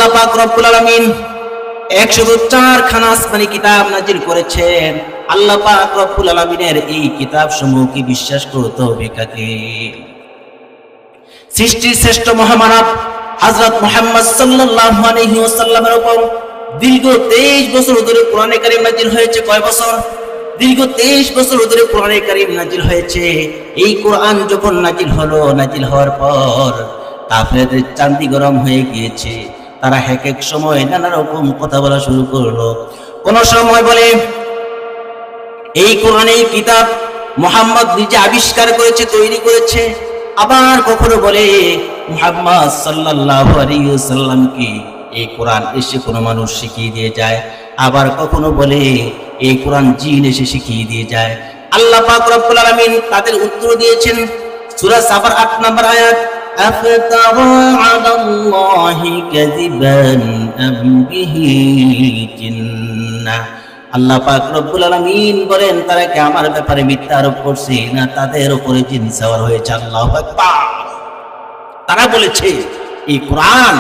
আল্লাহ পাক রব্বুল আলামিন 104 খানা আসমানি কিতাব নাজিল করেছেন। আল্লাহ পাক রব্বুল আলামিনের এই কিতাব সমূহকে বিশ্বাস করতে হবে কাকে? সৃষ্টির শ্রেষ্ঠ মহামানব হযরত মুহাম্মদ সাল্লাল্লাহু আলাইহি ওয়াসাল্লামের উপর দীর্ঘ 23 বছর ধরে কোরআনে কারীম নাজিল হয়েছে। কয় বছর? দীর্ঘ 23 বছর ধরে কোরআনে কারীম নাজিল হয়েছে। এই কোরআন যখন নাজিল হলো, নাজিল হওয়ার পর কাফেরদের চান্দি গরম হয়ে গিয়েছে। তারা এক এক সময় নানা রকম কথা বলা শুরু করলো। কোন সময় বলে এই কোরআনের কিতাব মুহাম্মদ নিজে আবিষ্কার করেছে, তৈরি করেছে। আবার কখনো বলে মুহাম্মদ সাল্লাল্লাহু আলাইহি ওয়াসাল্লামকে এই কোরআন এসে কোনো মানুষ শিখিয়ে দিয়ে যায়। আবার কখনো বলে এই কোরআন জিন এসে শিখিয়ে দিয়ে যায়। আল্লাহ পাক রব্বুল আলামিন তাদের উত্তর দিয়েছেন সূরা সাফার 8 নম্বর আয়াত, আফতারা আলাল্লাহি কাযিবান আম বিহি জিন্নাহ। আল্লাহ পাক রব্বুল আলামিন বলেন, তারা কি আমার ব্যাপারে মিথ্যা আরোপ করছে, না তাদের উপরে জিন সওয়ার হয়েছে? আল্লাহু আকবার। তারা বলেছে এই কোরআন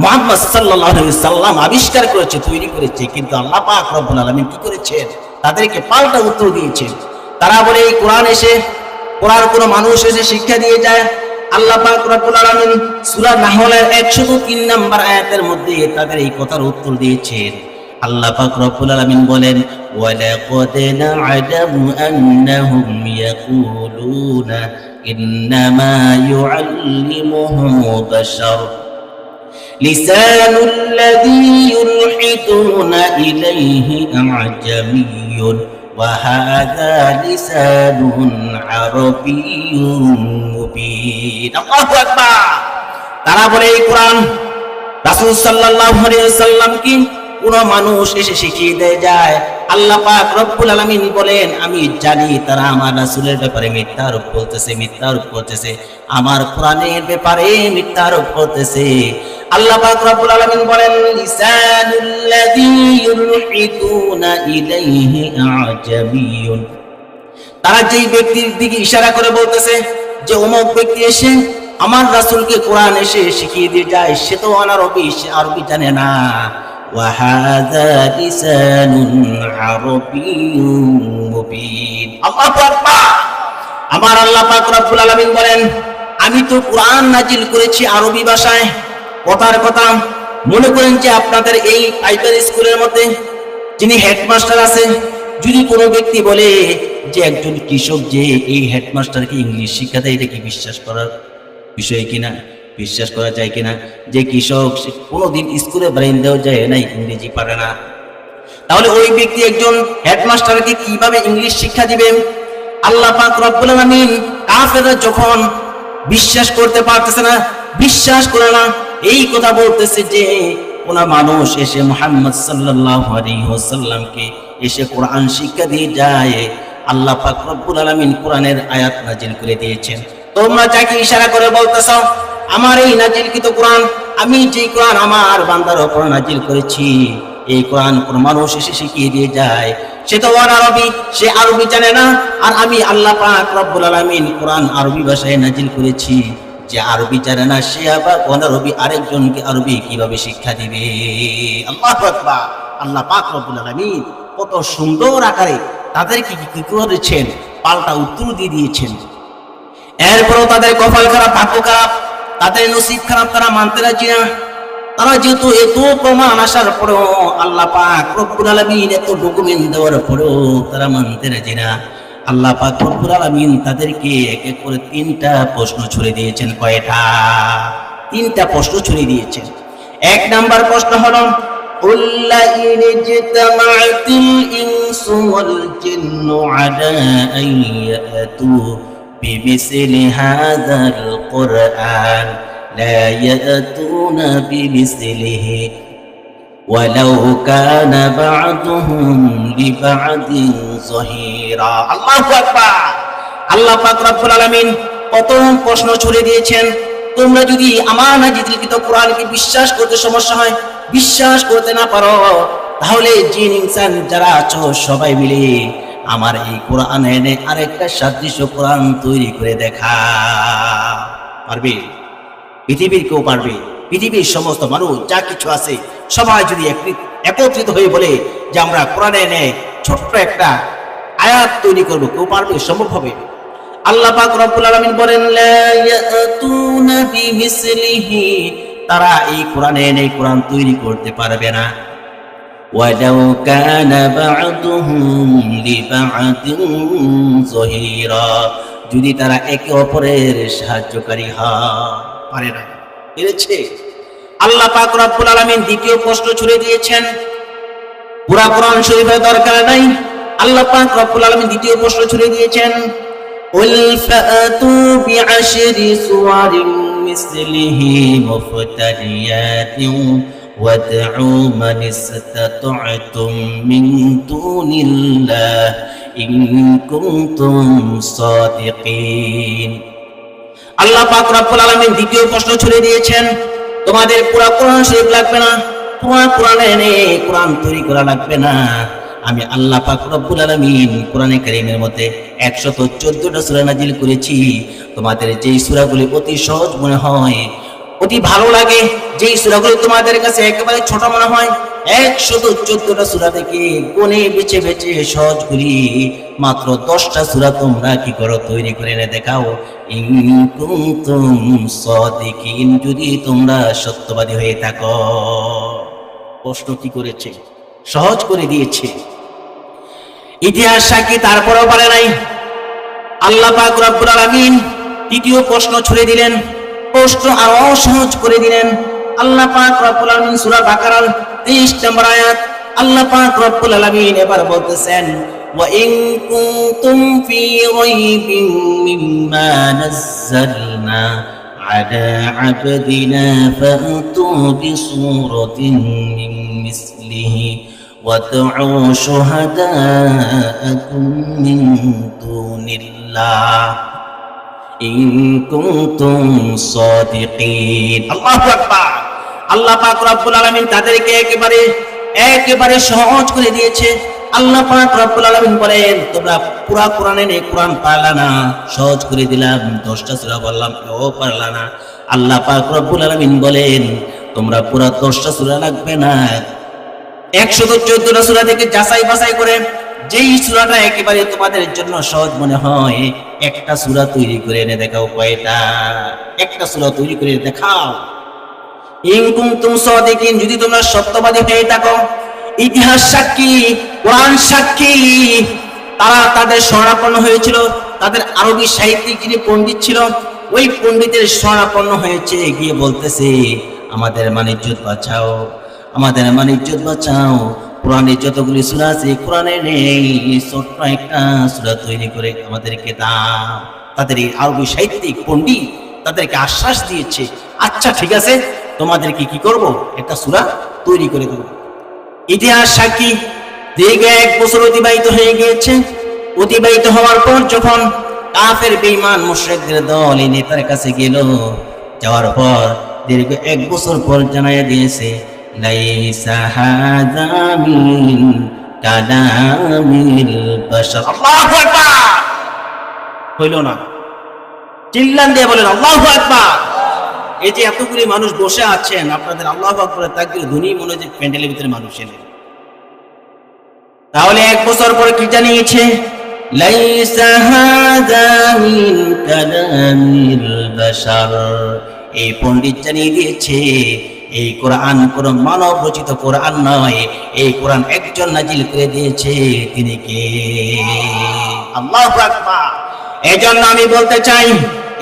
মুহাম্মদ সাল্লাল্লাহু আলাইহি ওয়াসাল্লাম আবিষ্কার করেছে, তৈরি করেছে। কিন্তু আল্লাহ পাক রব্বুল আলামিন কি করেছেন? তাদেরকে পাল্টা উত্তর দিয়েছেন। তারা বলে এই কোরআন কোনো মানুষ এসে শিক্ষা দিয়ে যায়। আল্লাহ পাক রব্বুল আলামিন সূরা নাহলের 103 নম্বর আয়াতের মধ্যে তাদের এই কথার উত্তর দিয়েছেন। আল্লাহ পাক রব্বুল আলামিন বলেন, ওয়ালাকাদ না'লামু আন্নাহুম ইয়াকুলুনা ইন্নামা ইউআল্লিমুহু বাশার লিসানুল্লাযী ইউলহিদুনা ইলাইহি আ'জামিয়্যুন ওয়া হাযা লিসানুন আরাবিয়্যুন মুবিন। আল্লাহু আকবার। তারা বলে এই কোরআন রাসূল সাল্লাল্লাহু আলাইহি ওয়াসাল্লাম কি কোন মানুষ এসে শিখিয়ে দিয়ে যায়। আল্লাহ পাক রব্বুল আলামিন বলেন, আমি জানি তারা আমার রাসূলের ব্যাপারে মিথ্যা আরোপ করতেছে, আমার কোরআনের ব্যাপারে মিথ্যা আরোপ করতেছে। আল্লাহ পাক রব্বুল আলামিন বলেন, লিসানুল্লাযী ইউলহিদুনা ইলাইহি আ'জামিয়্যুন। তারা যেই ব্যক্তির দিকে ইশারা করে বলতেছে যে অমুক ব্যক্তি এসে আমার রাসূলকে কোরআন এসে শিখিয়ে দিয়ে যায়, সে তো অনারবি, সে আরবি জানে না। ওয়া হাযা লিসানুন আরাবিয়্যুন মুবিন। আল্লাহু আকবার। আমার আল্লাহ পাক রব্বুল আলামিন বলেন, আমি তো কোরআন নাজিল করেছি আরবি ভাষায়। কথার কথা, মনে করেন যে আপনাদের এই প্রাইমারি স্কুলের মধ্যে যিনি হেডমাস্টার আছে, যদি কোনো ব্যক্তি বলে যে একজন কৃষক যে এই হেডমাস্টারকে ইংলিশ শিক্ষা দেয়, এটা কি বিশ্বাস করার বিষয় কিনা? বিশ্বাস করা যায় কিনা যে কৃষক কোনোদিন স্কুলে ব্রেইনদেও যায় না, ইংরেজি পারে না? তাহলে ওই ব্যক্তি একজন হেডমাস্টারকে কিভাবে ইংলিশ শিক্ষা দিবেন? আল্লাহ পাক রব্বুল আলামিন কাফেররা যখন বিশ্বাস করতে পারতেছে না, বিশ্বাস করে না, এই কথা বলতেছে যে কোন মানুষ এসে মুহাম্মদ সাল্লাল্লাহু আলাইহি ওয়াসাল্লামকে এসে কোরআন শিক্ষা দিয়ে যায়, আল্লাহ পাক রব্বুল আলামিন কোরআনের আয়াত নাজিল করে দিয়েছেন। তোমরা যাকে ইশারা করে বলতেছো আমার এই নাজিলকৃত কোরআন, আমি যে কোরআন আমার বান্দার উপর নাজিল করেছি, এই কোরআন কোন মানুষ এসে শিখিয়ে দিয়ে যায়, সে তো আরবি, সে আরবি জানে না। আর আমি আল্লাহ পাক রব্বুল আলামিন কোরআন আরবি ভাষায় নাজিল করেছি, যে আরবি জানে না সে আবার অনারবি আরেকজনকে আরবি কিভাবে শিক্ষা দিবে? আল্লাহু আকবার। আল্লাহ পাক রব্বুল আলামিন কত সুন্দর আকারে তাদেরকে কি করেছেন, পাল্টা উত্তর দিয়ে দিয়েছেন। এরপরও তাদের কপাল খারাপ, ভাগ্য খারাপ, তাদের নসিব খারাপ, তারা মানতে রাজি না। তারা যেহেতু এত প্রমাণ আসার পরেও, আল্লাহ পাক রব্বুল আলামিন এত ডকুমেন্ট দেওয়ার পরেও তারা মানতে রাজি না। আল্লাহ পাক রব্বুল আলামিন তাদেরকে এক এক করে 3টা প্রশ্ন ছুড়ে দিয়েছেন। কয়টা? 3টা প্রশ্ন ছুড়ে দিয়েছেন। 1 নাম্বার প্রশ্ন হলো, قُلْ لَئِنِ اجْتَمَعَتِ الْإِنسُ وَالْجِنُّ عَلَىٰ أَن يَأْتُوا بِمِثْلِ هَٰذَا الْقُرْآنِ لَا يَأْتُونَ بِمِثْلِهِ وَلَوْ كَانَ بَعْضُهُمْ لِبَعْضٍ ظَهِيرًا। আল্লাহু আকবার। আল্লাহ পাক রব্বুল আলামিন কত প্রশ্ন ছুড়ে দিয়েছেন। তোমরা যদি আমার নাজিলকৃত কোরআনকে বিশ্বাস করতে সমস্যা হয়, বিশ্বাস করতে না পারো, তাহলে জিন ইনসান যারা আছো সবাই মিলে আমার এই কোরআন এনে আরেকটা সাদৃশ্য কোরআন তৈরি করে দেখা পারবে? পৃথিবীর কেউ পারবে? পৃথিবীর সমস্ত মানুষ যা কিছু আছে সবাই যদি একত্রিত হয়ে বলে যে আমরা কোরআনের ছোট্ট একটা আয়াত তৈরি করব, কেউ পারবে? সম্ভব হবে? আল্লাহ পাক রব্বুল আলামিন বলেন লা ইয়াতুনা বিমিসলিহি, তারা এই কোরআন তৈরি করতে পারবে না। ওয়ালাউ কানা বা'দুহুম লিবা'দিন যহিরা, যদি তারা একে অপরের সাহায্যকারী হয়, পারে না। পেরেছে? আল্লাহ পাক রব্বুল আলামিন দ্বিতীয় প্রশ্ন ছুড়ে দিয়েছেন। পুরা কোরআন শরীফের দরকার নাই, আল্লাহ পাক রব্বুল আলামিন দ্বিতীয় প্রশ্ন ছুড়ে দিয়েছেন, قل فأتوا بعشر سور مثله مفتريات وادعوا من استطعتم من دون الله إن كنتم صادقين। আল্লাহ পাক রব্বুল আলামিন দ্বিতীয় প্রশ্ন ছুড়ে দিয়েছেন, তোমাদের পুরা কোরআন শরীফ লাগবে না, পুরা কোরআন তৈরি করা লাগবে না। আমি আল্লাহ পাক রব্বুল আলামিন কোরআনে কারীমের মধ্যে 114টা সূরা নাজিল করেছি। তোমাদের যেই সূরাগুলি অতি সহজ মনে হয়, অতি ভালো লাগে, যেই সূরাগুলি তোমাদের কাছে একেবারে ছোট মনে হয়, 114টা সূরা থেকে কোনে বেছে বেছে সহজগুলি মাত্র 10টা সূরা তোমরা কি করো? তৈরি করে এনে দেখাও। ইন কুনতুম সাদিকিন, যদি তোমরা সত্যবাদী হয়ে থাকো। প্রশ্ন কি করেছে? সহজ করে দিয়েছে। ইতিহাস সাক্ষী, তারপরেও পারে নাই। আল্লাহ পাক রব্বুল আলামিন তৃতীয় প্রশ্ন ছুড়ে দিলেন, প্রশ্ন আরো সহজ করে দিলেন। আল্লাহ পাক রব্বুল আলামিন সূরা বাকারার 30 নম্বর আয়াত, আল্লাহ পাক রব্বুল আলামিন এবার বলতেছেন, ওয়া ইন কুনতুম ফি রাইবিন মিম্মা নাযালনা আলা আবদিনা ফাতু বিসূরাতিন মিন মিসলিহি وادعوا شهداءكم من دون الله إن كنتم صادقين। আল্লাহু আকবার। আল্লাহ পাক রব্বুল আলামিন তাদেরকে একেবারে সহজ করে দিয়েছে। আল্লাহ পাক রব্বুল আলামিন বলেন, তোমরা পুরা কোরআন পারলা না, সহজ করে দিলাম, 10টা সূরা বললাম, কেউ পারলা না। আল্লাহ পাক রব্বুল আলামিন বলেন, তোমরা পুরা 10টা সূরা লাগবে না, 114টা সূরা থেকে যাচাই বাছাই করে যেই সূরাটা একেবারে তোমাদের জন্য সহজ মনে হয়, একটা সূরা তৈরি করে এনে দেখাও। কয়টা? একটা সূরা তৈরি করে দেখাও। ইন কুনতুম সাদিকিন, যদি তোমরা সত্যবাদী হয়ে থাকো। ইতিহাস সাক্ষী, কোরআন সাক্ষী, তারা তাদের শরণাপন্ন হয়েছিল। তাদের আরবি সাহিত্যিক যিনি পণ্ডিত ছিল, ওই পণ্ডিতের শরণাপন্ন হয়েছে, গিয়ে বলতেছে, আমাদের ইজ্জত বাঁচাও, আমাদের ইজ্জত বাঁচাও। কোরআনের যতগুলি সূরা আছে কোরআনে নেই, ছোট্ট একটা সূরা তৈরি করে আমাদেরকে দাও। তাদের এই আরবি সাহিত্যিক পণ্ডিত তাদেরকে আশ্বাস দিয়েছে, আচ্ছা ঠিক আছে, তোমাদেরকে কি করব? একটা সূরা তৈরি করে দেব। ইতিহাস সাক্ষী, দীর্ঘ 1 বছর অতিবাহিত হয়ে গিয়েছে। অতিবাহিত হওয়ার পর যখন কাফের বেঈমান মুশরিকদের দল এই নেতার কাছে গেল, যাওয়ার পর দীর্ঘ 1 বছর পর জানাইয়া দিয়েছে, লাইসা হাযা মিন কালামিল বাশার। আল্লাহু আকবার। হইল না? চিল্লান দিয়ে বলেন আল্লাহু আকবার। এই যে এতগুলি মানুষ বসে আছেন, আপনাদের আল্লাহু আকবারের তাকবীর ধ্বনি মনে হয় যে প্যান্ডেলের ভিতরে মানুষ এলেন। তাহলে 1 বছর পরে কি জানিয়েছে? লাইসা হাযা মিন কালামিল বাশার। এই পণ্ডিত জানিয়ে দিয়েছে, এই কোরআন কোন মানব রচিত কোরআন নয়, এই কোরআন একজন নাজিল করে দিয়েছে। তিনি কে? আল্লাহু আকবার। এজন্য আমি বলতে চাই,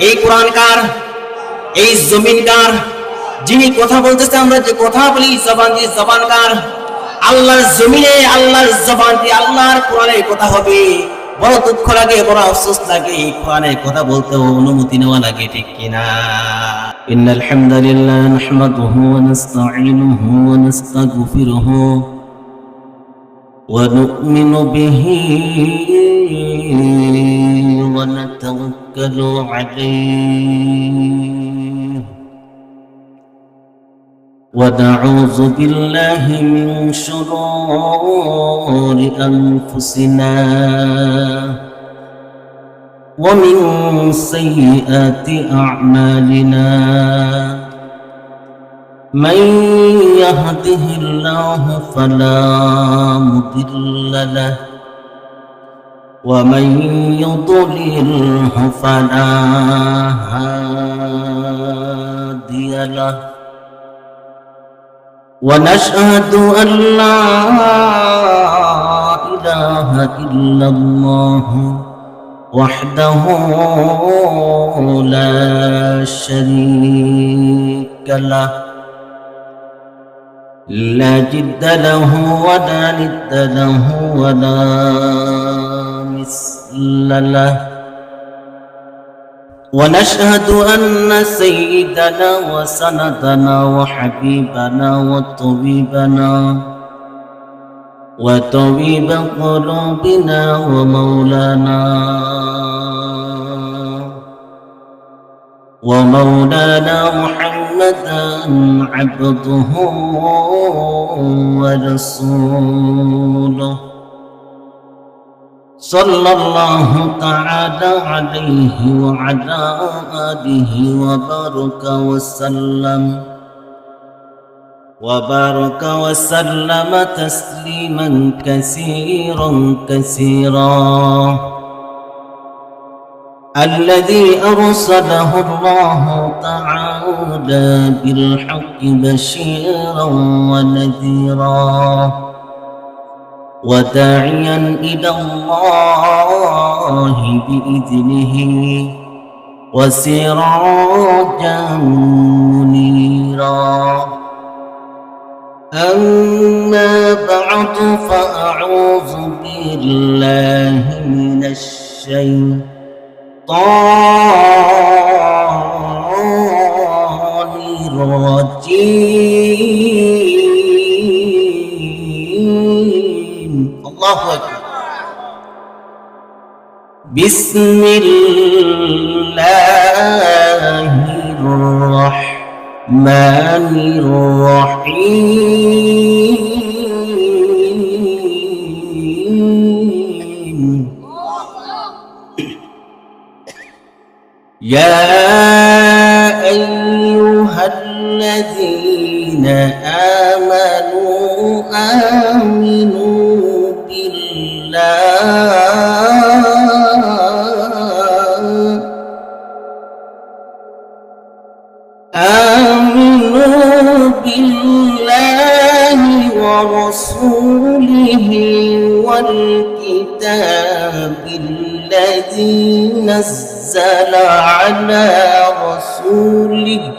এই কোরআন কার? এই জমিন কার? যিনি কথা বলতেছে, আমরা যে কথা বলি জবান দিয়ে, জবান কার? আল্লাহর জমিনে, আল্লাহর জবান দিয়ে আল্লাহর কোরআনের কথা হবে। বড় দুঃখ লাগে, বড় আফসোস লাগে, এই কোরআনের কথা বলতেও অনুমতি নেওয়া লাগে, ঠিক কিনা? ইন্নাল হামদালিল্লাহ নাহমাদুহু ওয়া নাস্তাঈনুহু ওয়া নাস্তাগফিরুহু ওয়া নু'মিনু বিহি ওয়া নাতাওয়াক্কালু আলাইহি ونعوذ بالله من شرور أنفسنا ومن سيئات أعمالنا من يهده الله فلا مضل له ومن يضلله فلا هادي له ونشهد أن لا إله إلا الله وحده لا شريك له لا جد له ولا ند له ولا مثل له ونشهد أن سيدنا وسندنا وحبيبنا وطبيب قلوبنا ومولانا محمدا عبده ورسوله صلى الله تعالى عليه وعلى آله وبارك وسلم تسليما كثيرا الذي أرسله الله تعالى بالحق بشيرا ونذيرا وداعيا إلى الله بإذنه وسراجا منيرا أما بعد فأعوذ بالله من الشيطان الرجيم الله أكبر بسم الله الرحمن الرحيم يا أيها الذين آمنوا بالله ورسوله والكتاب الذي نزل على رسوله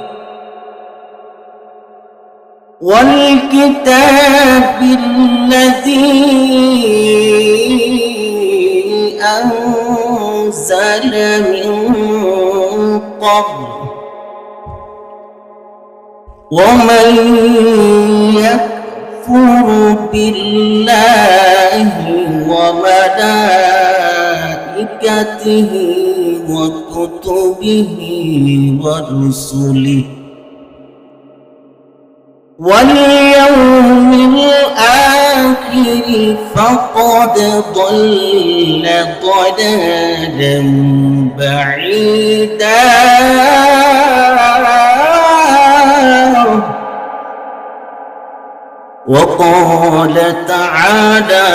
أنزل من قبل ومن يكفر بالله وملائكته وكتبه ورسله واليوم الآخر فقد ضل ضلالا بعيدا وقال تعالى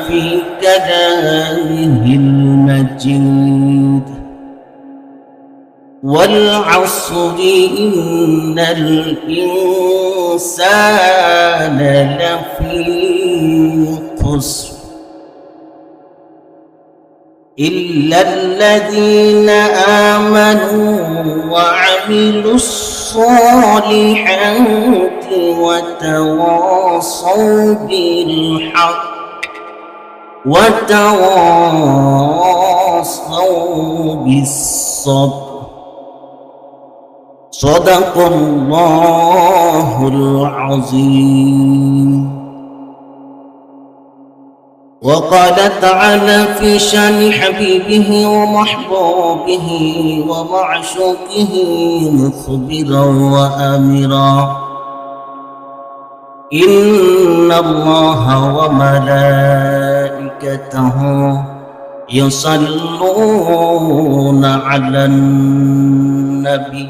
في كلامه المجيد والعصر إن الإنسان لفي خسر إلا الذين آمنوا وعملوا الصالحات وتواصوا بالحق وتواصوا بالصبر صدق الله العظيم. وقال تعالى في شان حبيبه ومحبوبه ومعشوقه مخبرا وآمرا: إن الله وملائكته يصلون على النبي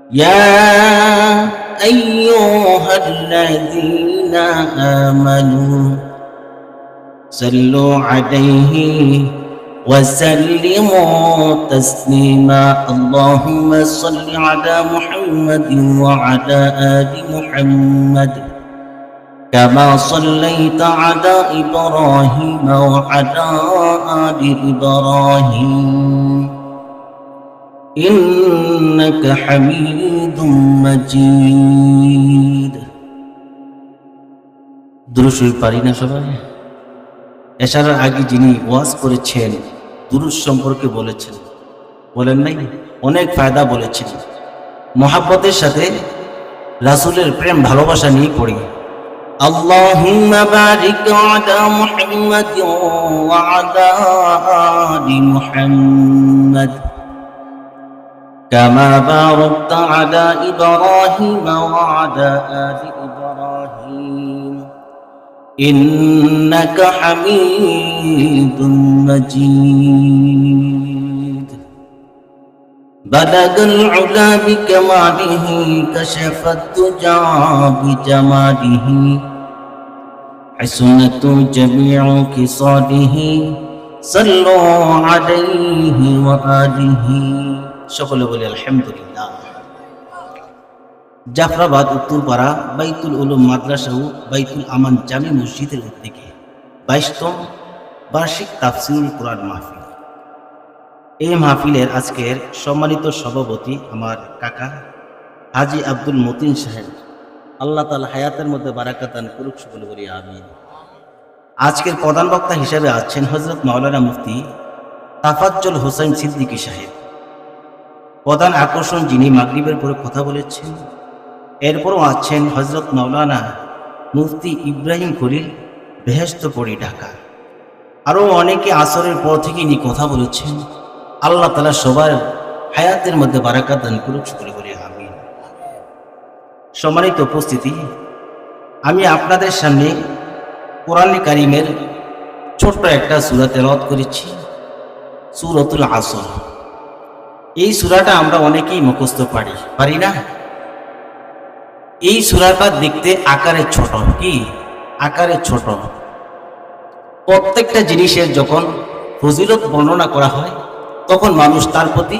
يا أيها الذين آمنوا صلوا عليه وسلموا تسليما اللهم صل على محمد وعلى آل محمد كما صليت على إبراهيم وعلى آل إبراهيم إنك حميد مجيد দুরূদ শরীফ পারি না সবাই? এশারার আগে যিনি ওয়াজ করেছেন দুরূদ সম্পর্কে বলেছেন, বলেন নাই? অনেক ফায়দা বলেছেন। মহাব্বতের সাথে রাসূলের প্রেম ভালোবাসা নিয়ে পড়ি। আল্লাহুম্মা বারিক আলা মুহাম্মাদ ওয়া আলা আলি মুহাম্মাদ কামা বারাকতা আলা ইব্রাহিম ওয়া আলা আলি ইব্রাহিম إنك حميد مجيد بلغ العلا بكماله كشف الدجى بجماله حسنت جميع خصاله صلوا عليه وآله সকলে বলি আলহামদুলিল্লাহ। জাফরাবাদ উত্তরপাড়া বাইতুল উলুম মাদ্রাসা ও বাইতুল আমান জামি মসজিদের উদ্যোগে 22তম বার্ষিক তাফসীরুল কুরআন মাহফিল। এই মাহফিলের আজকের সম্মানিত সভাপতি আমার কাকা হাজী আব্দুল মতিন সাহেব, আল্লাহ তাআলা হায়াতের মধ্যে বারাকাত দান করুক, সকলে বলি আমিন। আজকের প্রধান বক্তা হিসেবে আছেন হযরত মাওলানা মুফতি তাফাজ্জল হোসেন সিদ্দিকী সাহেব। প্রধান আকর্ষণ যিনি মাগরিবের পরে কথা বলেছেন। এরপরও আছেন হযরত মাওলানা মুফতি ইব্রাহিম খলিল, বেহেশতপুরি, ঢাকা। আরও অনেকে আসরের পর থেকে ইনি কথা বলেছেন। আল্লাহ তাআলা সবার হায়াতের মধ্যে বারাকাত দান করুক, সকলে বলি আমিন। সম্মানিত উপস্থিতি, আমি আপনাদের সামনে কোরআনে কারিমের ছোট্ট একটা সূরা তেলাওয়াত করেছি, সূরাতুল আসর। এই সূরাটা আমরা অনেকেই মুখস্থ পারি না। এই সূরাটা দেখতে আকারে ছোট, কি আকারে ছোট। প্রত্যেকটা জিনিসের যখন ফজিলত বর্ণনা করা হয় তখন মানুষ তার প্রতি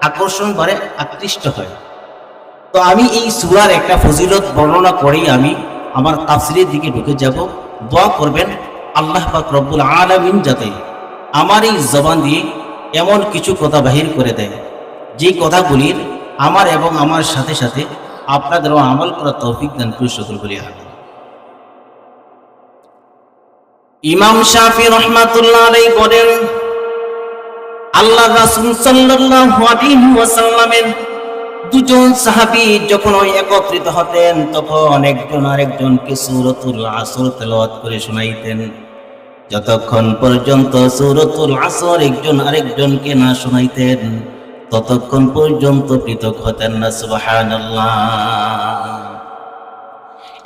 আকর্ষণ বাড়ে, আকৃষ্ট হয়। তো আমি এই সূরার একটা ফজিলত বর্ণনা করেই আমি আমার তাফসীরের দিকে ঢুকে যাব। দোয়া করবেন আল্লাহ পাক রব্বুল আলামিন যাতে আমার এই জবান দিয়ে এমন কিছু কথা বাহির করে দেয় যে কথাগুলির আমার এবং আমার সাথে সাথে আপনাদেরও আমল করার তৌফিক দান করে, সকল বলি আমিন। ইমাম শাফি রাহমাতুল্লাহ আলাইহি বলেন, আল্লাহ রাসূল সাল্লাল্লাহু আলাইহি ওয়াসাল্লামের দুজন সাহাবী যখন একত্রিত হতেন তখন একজন আরেকজনকে সূরাতুল আসর তেলাওয়াত করে শোনাইতেন। যতক্ষণ পর্যন্ত সূরাতুল আসর একজন আরেকজনকে না শোনাইতেন ততক্ষণ পর্যন্ত পৃথক হতেন না। সুবহানাল্লাহ।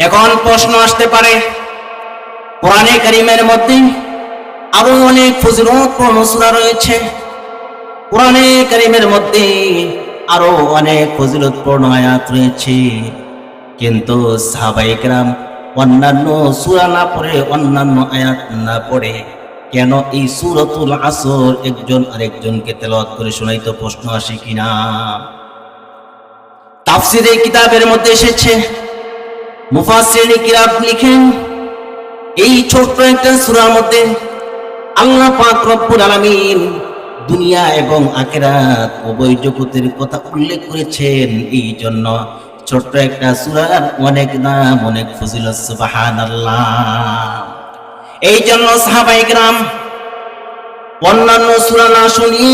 এখন প্রশ্ন আসতে পারে, কোরআনে কারীমের মধ্যে আরো অনেক ফজিলতপূর্ণ সূরা রয়েছে, কোরআনে কারীমের মধ্যে আরো অনেক ফজিলতপূর্ণ আয়াত রয়েছে, কিন্তু সাহাবায়ে কেরাম অন্যান্য সূরা না পড়ে, অন্যান্য আয়াত না পড়ে কেন এই সূরাতুল আসর একজন আরেকজনকে তেলাওয়াত করে শোনাইতো? প্রশ্ন আসে কিনা? তাফসীরের কিতাবের মধ্যে এসেছে, মুফাসসিরিন কিরাম লিখেন এই ছোট্ট একটা সূরার মধ্যে আল্লাহ পাক রব্বুল আলামিন দুনিয়া এবং আখিরাত উভয় জগতের কথা উল্লেখ করেছেন। এই জন্য ছোট্ট একটা সূরার অনেক নাম, অনেক ফজিলত। সুবহানাল্লাহ। এই জন্য সাহাবায়ে কেরাম অন্যান্য সূরা না শুনি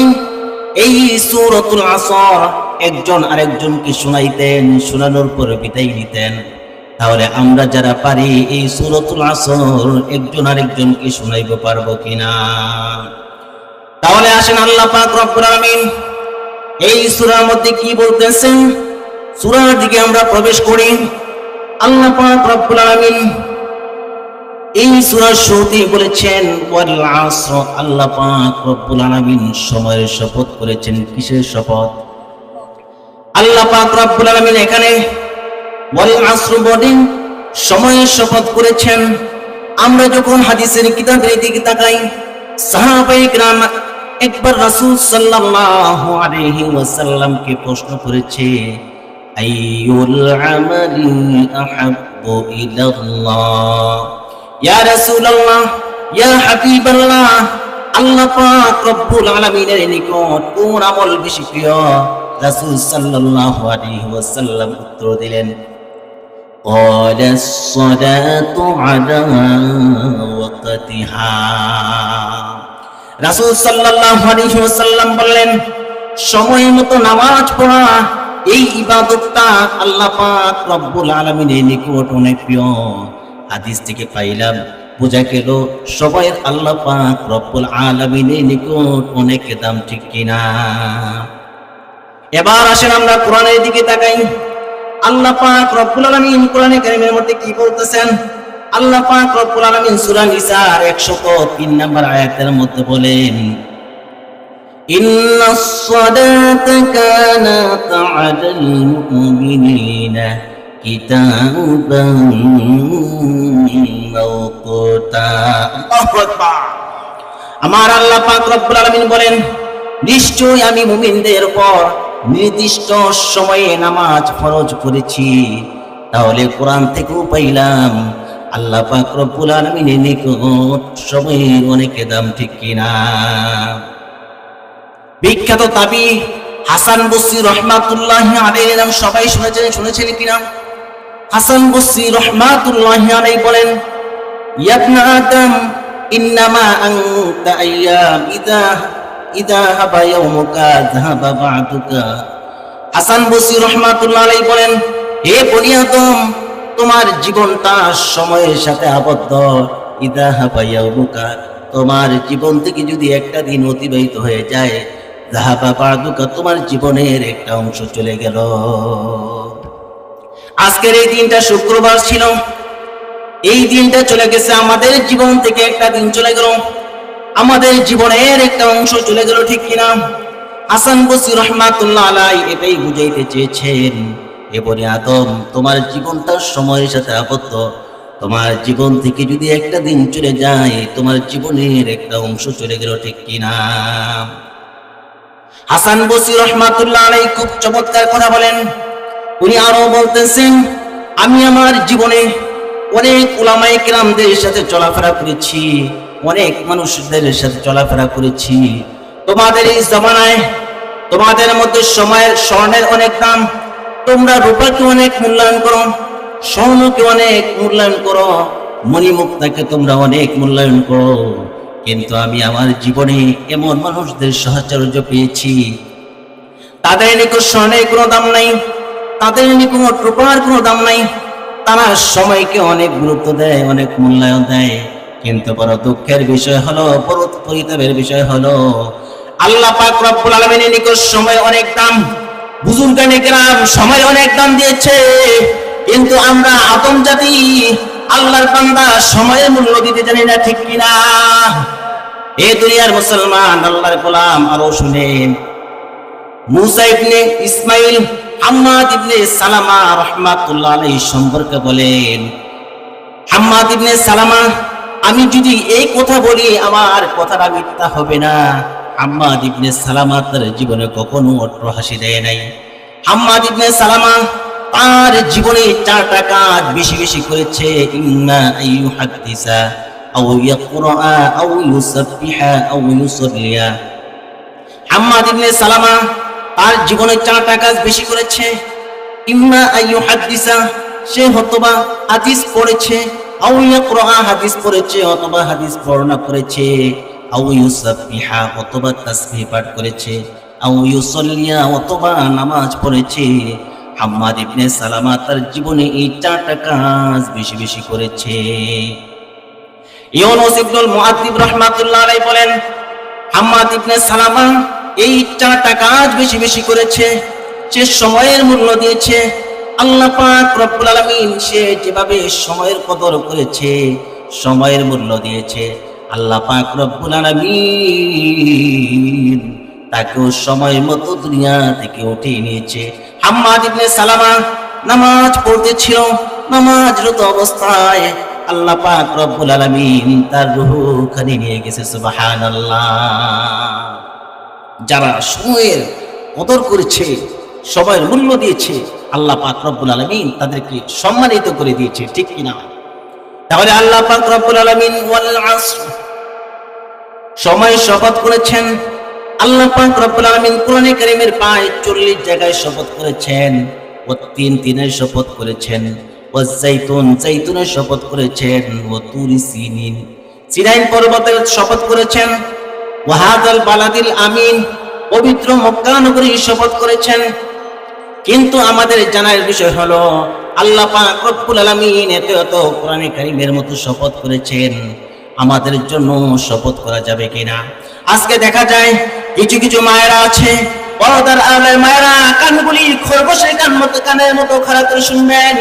এই সূরাতুল আসর একজন আরেকজনকে শোনাইতেন, শোনানোর পর বিদায় নিতেন। তাহলে আমরা যারা পারি এই সূরাতুল আসর একজন আরেকজনকে শোনাইতে পারবো কিনা? তাহলে আসেন আল্লাহ পাক রব্বুল আলামিন এই সূরার মধ্যে কি বলতেছেন, সূরার দিকে আমরা প্রবেশ করি। আল্লাহ পাক রব্বুল আলামিন এই সূরার শুরুতেই বলেছেন ওয়াল আসর। আল্লাহ পাক রব্বুল আলামিন সময়ের শপথ করেছেন। কিসের শপথ? আল্লাহ পাক রব্বুল আলামিন এখানে ওয়াল আসর বলেন, সময়ের শপথ করেছেন। আমরা যখন হাদিসের কিতাবের দিকে তাকাই, সাহাবায়ে কিরাম একবার রাসূল সাল্লাল্লাহু আলাইহি ওয়াসাল্লামকে প্রশ্ন করেছে, আইয়ুল আমালি আহাব্বু ইলাল্লাহ, ইয়া রাসূলুল্লাহ, ইয়া হাবিবাল্লাহ, আল্লাহ পাক রব্বুল আলামিনের নিকট কোন আমল বেশি প্রিয়? রাসূল সাল্লাল্লাহু আলাইহি ওয়াসাল্লাম উত্তর দিলেন, قال الصلاة على وقتها। রাসূল সাল্লাল্লাহু আলাইহি ওয়াসাল্লাম বললেন, সময় মতো নামাজ পড়া, এই ইবাদতটা আল্লাহ পাক রব্বুল আলামিনের নিকট অনেক প্রিয়। হাদিস থেকে পাইলাম, বোঝা গেল সময়ের আল্লাহ পাক রব্বুল আলামিনের নিকট অনেক দাম, ঠিক কিনা? এবার আসেন আমরা কোরআনের দিকে তাকাই। আল্লাহ পাক রব্বুল আলামিন কোরআনে কারীমের মধ্যে কি বলতেছেন? আল্লাহ পাক রব্বুল আলামিন সূরা নিসার 103 নম্বর আয়াতের মধ্যে বলেন, ইন্নাস সালাতা কানাত আলাল মুমিনিনা কিতাবান মাওকুতা। আল্লাহু আকবার। আমার আল্লাহ পাক রব্বুল আলামিন বলেন, নিশ্চয় আমি মুমিনদের উপর নির্দিষ্ট সময়ে নামাজ ফরজ করেছি। তাহলে কোরআন থেকেও পাইলাম আল্লাহ পাক রব্বুল আলামিনের নিকট সময়ের অনেক দাম, ঠিক কিনা? বিখ্যাত তাবী হাসান বসরি রাহমাতুল্লাহি আলাইহির নাম সবাই শুনেছেন কিনা? হাসান বসরি রাহমাতুল্লাহি আলাইহি বলেন, ইয়া ইবনা আদম ইন্নামা আনতা আইয়াম ইদা হাবা ইয়াউমুকা যাহাবা বা'দুকা। হাসান বসরি রাহমাতুল্লাহি আলাইহি বলেন, হে বনি আদম, তোমার জীবনটা সময়ের সাথে আবদ্ধ। ইদা হাবা ইয়াউমুকা, তোমার জীবন থেকে যদি একটা দিন অতিবাহিত হয়ে যায়, যাহাবা বা'দুকা, তোমার জীবনের একটা অংশ চলে গেল। আজকের এই দিনটা শুক্রবার ছিল, এই দিনটা চলে গেছে, আমাদের জীবন থেকে একটা দিন চলে গেল, আমাদের জীবনের একটা অংশ চলে গেল, ঠিক কিনা? হাসান বসরি রাহমাতুল্লাহ আলাইহি এটাই বুঝাইতে চেয়েছেন, হে বনি আদম, তোমার জীবনটা সময়ের সাথে আবদ্ধ। তোমার জীবন থেকে যদি একটা দিন চলে যায়, তোমার জীবনের একটা অংশ চলে গেল, ঠিক কিনা? হাসান বসরি রাহমাতুল্লাহ আলাইহি খুব চমৎকার কথা বলেন। উনি আরো বলতেছেন, আমি আমার জীবনে অনেক উলামায়ে কিরামদের সাথে চলাফেরা করেছি, অনেক মানুষদের সাথে চলাফেরা করেছি। তোমাদের এই জামানায়, তোমাদের মধ্যে সময়ের স্বর্ণের অনেক দাম, তোমরা রূপাকে অনেক মূল্যায়ন করো, স্বর্ণকে অনেক মূল্যায়ন করো, মণিমুক্তাকে তোমরা অনেক মূল্যায়ন করো। কিন্তু আমি আমার জীবনে এমন মানুষদের সাহচর্য পেয়েছি, তাদের নিকট স্বর্ণের কোনো দাম নাই, তাদের নিকট রূপার কোনো দাম নাই। তারা সময়কে অনেক গুরুত্ব দেয়, অনেক মূল্যায়ন দেয়। কিন্তু বড় দুঃখের বিষয় হলো, বড় পরিতাপের বিষয় হলো, আল্লাহ পাক রব্বুল আলামিনের নিকট সময় অনেক দাম, বুজুর্গানে কেরাম সময় অনেক দাম দিয়েছে, কিন্তু আমরা আদম জাতি, আল্লাহর বান্দা, সময়ের মূল্য দিতে জানি না, ঠিক কিনা? এই দুনিয়ার মুসলমান, আল্লাহর গোলাম, আরো শুনেন, মুসা ইবনে ইসমাইল হাম্মাদ ইবনে সালামা রাহমাতুল্লাহ আলাইহি সম্পর্কে বলেন, হাম্মাদ ইবনে সালামা, আমি যদি এই কথা বলি আমার কথাটা মিথ্যা হবে না। হাম্মাদ ইবনে সালামা তার জীবনে কখনো অট্ট হাসি দেয় নাই। হাম্মাদ ইবনে সালামা তার জীবনে 4টা কাজ বেশি বেশি করেছে, ইন্না আইয়ুহাদ্দিসা আও ইয়াকরা আও ইউসাব্বিহা আও ইউসাল্লিয়া। হাম্মাদ ইবনে সালামা তার জীবনে 4টা কাজ বেশি করেছে। ইন্না আইয়ুহাদ্দিসা, সে হতবা হাদিস পড়েছে, আও ইয়াকরা, হাদিস পড়েছে অথবা হাদিস বর্ণনা করেছে, আও ইউসাব্বিহা, অথবা তাসবিহ পাঠ করেছে, আও ইউসাল্লিয়া, অথবা নামাজ পড়েছে। হাম্মাদ ইবনে সালামা তার জীবনে এই 4টা কাজ বেশি বেশি করেছে। ইউনুস ইবনুল মুআদ্দিব রাহমাতুল্লাহ আলাইহি বলেন, হাম্মাদ ইবনে সালামা এই 4টা কাজ বেশি বেশি করেছে। সে সময়ের মূল্য দিয়েছে। আল্লাহ পাক রব্বুল আলামিন সে যেভাবে সময়ের কদর করেছে, সময়ের মূল্য দিয়েছে, আল্লাহ পাক রব্বুল আলামিন তাকে সময় মতো দুনিয়া থেকে উঠিয়ে নিয়েছে। হাম্মাদ ইবনে সালামা নামাজ পড়তেছিল, নামাজরত অবস্থায় আল্লাহ পাক রব্বুল আলামিন তার রূহখানি নিয়ে গেছে। সুবহানাল্লাহ। যারা সময়ের কদর করেছে, সময়ের মূল্য দিয়েছে, আল্লাহ পাক রব্বুল আলামিন তাদেরকে সম্মানিত করে দিয়েছে, ঠিক কিনা? তাহলে আল্লাহ পাক রব্বুল আলামিন ওয়াল আসর, সময় শপথ করেছেন। আল্লাহ পাক রব্বুল আলামিন কোরআনে কারীমের প্রায় 40 জায়গায় শপথ করেছেন। ও তিনের শপথ করেছেন, ও জাইতুনের শপথ করেছেন, ও তুরি সিনিন, সিনাই পর্বতের শপথ করেছেন, ও হাযাল বালাদিল আমিন, পবিত্র মক্কা নগরীর শপথ করেছেন। কিন্তু আমাদের জানার বিষয় হলো আল্লাহ পাক রব্বুল আলামিন এত কোরআনে কারীমের মতো শপথ করেছেন, আমাদের জন্য শপথ করা যাবে কিনা? আজকে দেখা যায় কিছু কিছু মায়েরা আছে, পর্দার আড়ালের মায়েরা, কানগুলি খরগোশের কানের মতো খাড়া করে শুনবেন।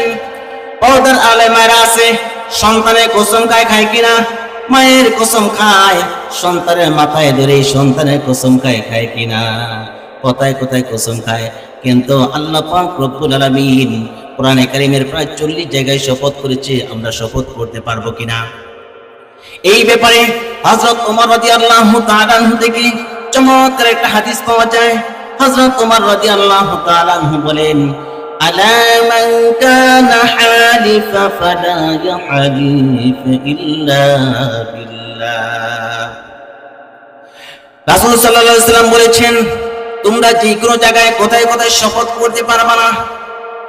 পর্দার আড়ালের মায়েরা আছে, সন্তানের কসম খায় কিনা? মায়ের কসম খায়, সন্তানের মাথায় ধরে সন্তানের কসম খায় কিনা? কোথায় কোথায় কসম খায়। কিন্তু আল্লাহ পাক রব্বুল আলামিন কোরআনে কারীমের প্রায় 40 জায়গায় শপথ করেছে, আমরা শপথ করতে পারবো কিনা? এই ব্যাপারে হযরত ওমর রাদিয়াল্লাহু তাআলা আনহু থেকে চমৎকার একটা হাদিস পাওয়া যায়। হযরত ওমর রাদিয়াল্লাহু তাআলা আনহু বলেন, আলা মান কানা হালিফা ফালা ইয়াহলিফ ইল্লা বিল্লাহ। রাসূল সাল্লাল্লাহু আলাইহি ওয়াসাল্লাম বলেছেন, তোমরা যে কোনো জায়গায় কোথায় কোথায় শপথ করতে পারবে না।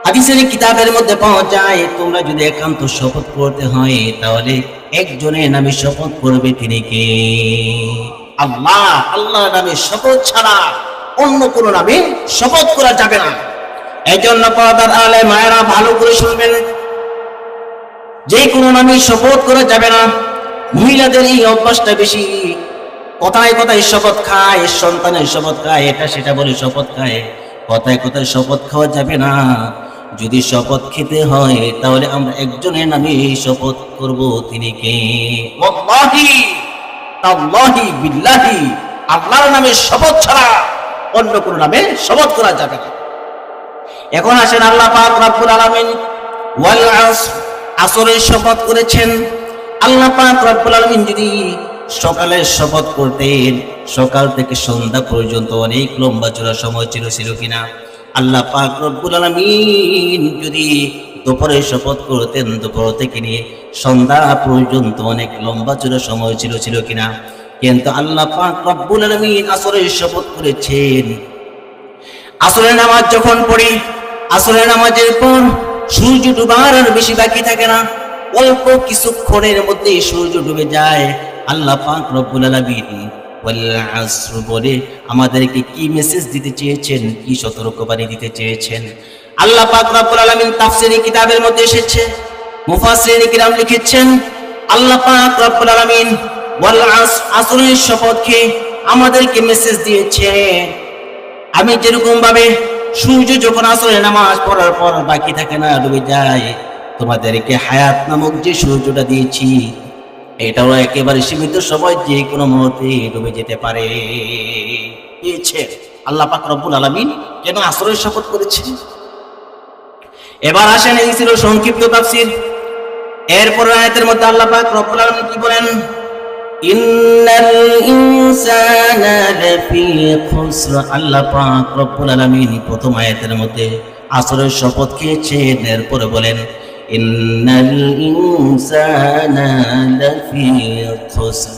হাদিসের কিতাবের মধ্যে পাওয়া যায়, তোমরা যদি একান্ত শপথ করতে হয় তাহলে একজনের নামে শপথ করবে, তিনি কে? আল্লাহ। আল্লাহর নামে শপথ ছাড়া অন্য কোন নামে শপথ করা যাবে না। এজন্য পর্দার আলে মায়েরা ভালো করে শুনবেন, যে কোনো নামে শপথ করা যাবে না। মহিলাদের এই অভ্যাসটা বেশি, কথায় কথায় শপথ খায়, সন্তানের শপথ খায়, এটা সেটা বলে শপথ খায়। কথায় কথায় শপথ খাওয়া যাবে না। যদি শপথ খেতে হয় তাহলে আমরা একজনের নামে শপথ করব, তিনি কে? ওয়াল্লাহি তাল্লাহি বিল্লাহি, আল্লাহর নামে শপথ ছাড়া অন্য কোন নামে শপথ করা যাবে না। এখন আসেন, আল্লাহ পাক রব্বুল আলামিন ওয়াল আসর, আসরের শপথ করেছেন। আল্লাহ পাক রব্বুল আলামিন যদি সকালের শপথ করতেন, সকাল থেকে সন্ধ্যা পর্যন্ত অনেক লম্বা চড়া সময় ছিল কিনা? আল্লাহ পাক রব্বুল আলামিন যদি দুপুরের শপথ করতেন, দুপুর থেকে নিয়ে সন্ধ্যা পর্যন্ত অনেক লম্বা চড়া সময় ছিল কিনা? কিন্তু আল্লাহ পাক রব্বুল আলামিন আসরের শপথ করেছেন। আসরের নামাজ যখন পড়ি, আসরের নামাজের পর সূর্য ডুবার আর বেশি বাকি থাকে না, অল্প কিছুক্ষণের মধ্যে সূর্য ডুবে যায়। আল্লাহ পাক রব্বুল আলামিন ওয়াল আসর বলে আমাদেরকে কি মেসেজ দিতে চেয়েছেন, কি সতর্কবাণী দিতে চেয়েছেন? আল্লাহ পাক রব্বুল আলামিন তাফসীরি কিতাবের মধ্যে এসেছে, মুফাসসিরিন কিরাম লিখেছেন, আল্লাহ পাক রব্বুল আলামিন ওয়াল আসরের শপথ খেয়ে আমাদেরকে মেসেজ দিয়েছে, আমি যেরকম ভাবে সূর্য যখন আসরের নামাজ পড়ার পর বাকি থাকে না, ডুবে যায়, তোমাদেরকে হায়াত নামক যে সূর্যটা দিয়েছি, এটাও একেবারে সীমিত সময় যে কোনো মুহূর্তে ডুবে যেতে পারে। আল্লাহ পাক রব্বুল আলামিন কেন আসরের শপথ করেছে? এবার আসেন, এই ছিল সংক্ষিপ্ত তাফসীর। এরপর আয়াতের মধ্যে আল্লাহ পাক রব্বুল আলামিন কি বলেন? ইন্নাল ইনসানা লাফি খুসর। আল্লাহ পাক রব্বুল আলামিন প্রথম আয়াতের মধ্যে আসরের শপথ খেয়েছেন, এরপরে বলেন ইন্নাল ইনসানা লাফি খুসর।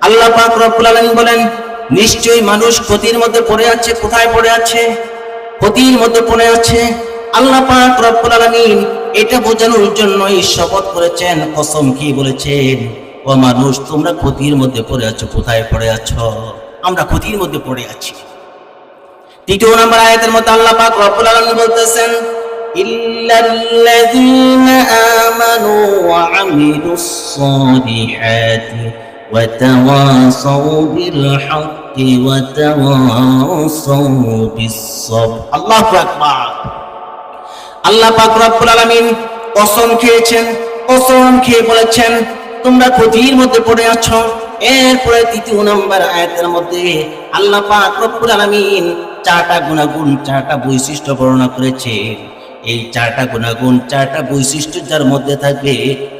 আল্লাহ পাক রব্বুল আলামিন বলেন, নিশ্চয়ই মানুষ ক্ষতির মধ্যে পড়ে আছে। কোথায় পড়ে আছে? ক্ষতির মধ্যে পড়ে আছে। আল্লাহ পাক রব্বুল আলামিন এটা বোঝানোর জন্যই শপথ করেছেন, কসম খেয়ে বলেছেন, ও মানুষ, তোমরা ক্ষতির মধ্যে পড়ে আছো। কোথায় পড়ে আছো? আমরা ক্ষতির মধ্যে পড়ে আছি। তৃতীয় নম্বর আয়াতের মধ্যে আল্লাহ পাক রব্বুল আলামিন বলতেছেন, ইল্লাল্লাযীনা আমানু ওয়া আমিলুস সালিহাতি ওয়া তাওয়াসাউ বিল হাক্কি ওয়া তাওয়াসাউ বিস সাবর। আল্লাহু আকবার। আল্লাহ পাক রব্বুল আলামিন কসম খেয়েছেন, কসম খেয়ে বলেছেন তোমরা ক্ষতির মধ্যে পড়ে আছো। এরপরে তৃতীয় নম্বর আয়াতের মধ্যে আল্লাহ পাক রব্বুল আলামিন চারটা গুণাগুণ, চারটা বৈশিষ্ট্য বর্ণনা করেছে। এই চারটা গুণাগুণ, চারটা বৈশিষ্ট্য যার মধ্যে থাকবে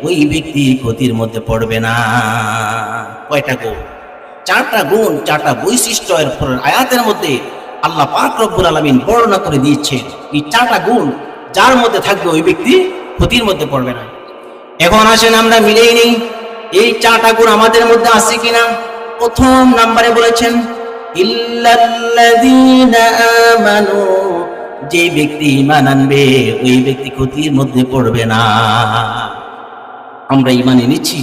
ওই ব্যক্তি ক্ষতির মধ্যে পড়বে না। কয়টা গুণ? চারটা গুণ, চারটা বৈশিষ্ট্য এর আয়াতের মধ্যে আল্লাহ পাক রব্বুল আলামিন বর্ণনা করে দিয়েছেন। এই চারটা গুণ যার মধ্যে থাকবে ওই ব্যক্তি ক্ষতির মধ্যে পড়বে না। এখন আসেন আমরা মিলেই নেই এই চারটা গুণ আমাদের মধ্যে আছে কিনা। প্রথম নাম্বারে বলেছেন ইল্লাল্লাযীনা আমানু, যে ব্যক্তি ঈমান আনবে ওই ব্যক্তি ক্ষতির মধ্যে পড়বে না। আমরা ঈমান এনেছি,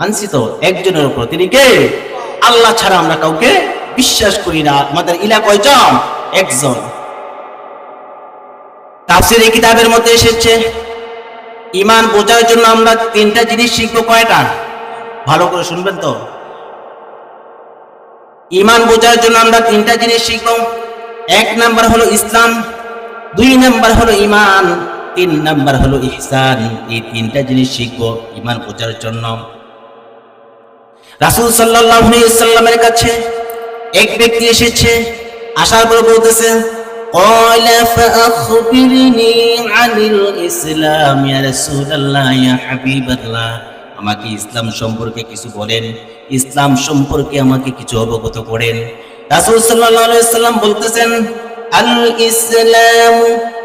আনছি তো একজনের উপর, তিনি কে? আল্লাহ ছাড়া আমরা কাউকে বিশ্বাস করি না। আমাদের ইলা কয়জন? একজন। তাফসীরে কিতাবের মধ্যে এসেছে ঈমান বোঝার জন্য আমরা তিনটা জিনিস শিখবো। কয়টা? ভালো করে শুনবেন তো। ঈমান বোঝার জন্য আমরা তিনটা জিনিস শিখবো। এক নাম্বার হলো ইসলাম, দুই নাম্বার হলো ঈমান, তিন নাম্বার হলো ইহসান। এই তিনটা জিনিস শিখবো ঈমান বোঝার জন্য। রাসূল সাল্লাল্লাহু আলাইহি ওয়াসাল্লামের কাছে এক ব্যক্তি এসেছে, আসার পর বলতেছে ক্বালা ফাআখবিরনি আনিল ইসলাম ইয়া রাসূলুল্লাহ ইয়া হাবিবাল্লাহ, আমাকে ইসলাম সম্পর্কে কিছু বলেন, ইসলাম সম্পর্কে আমাকে কিছু অবগত করেন। রাসূল সাল্লাল্লাহু আলাইহি ওয়াসাল্লাম বলতেছেন আল ইসলাম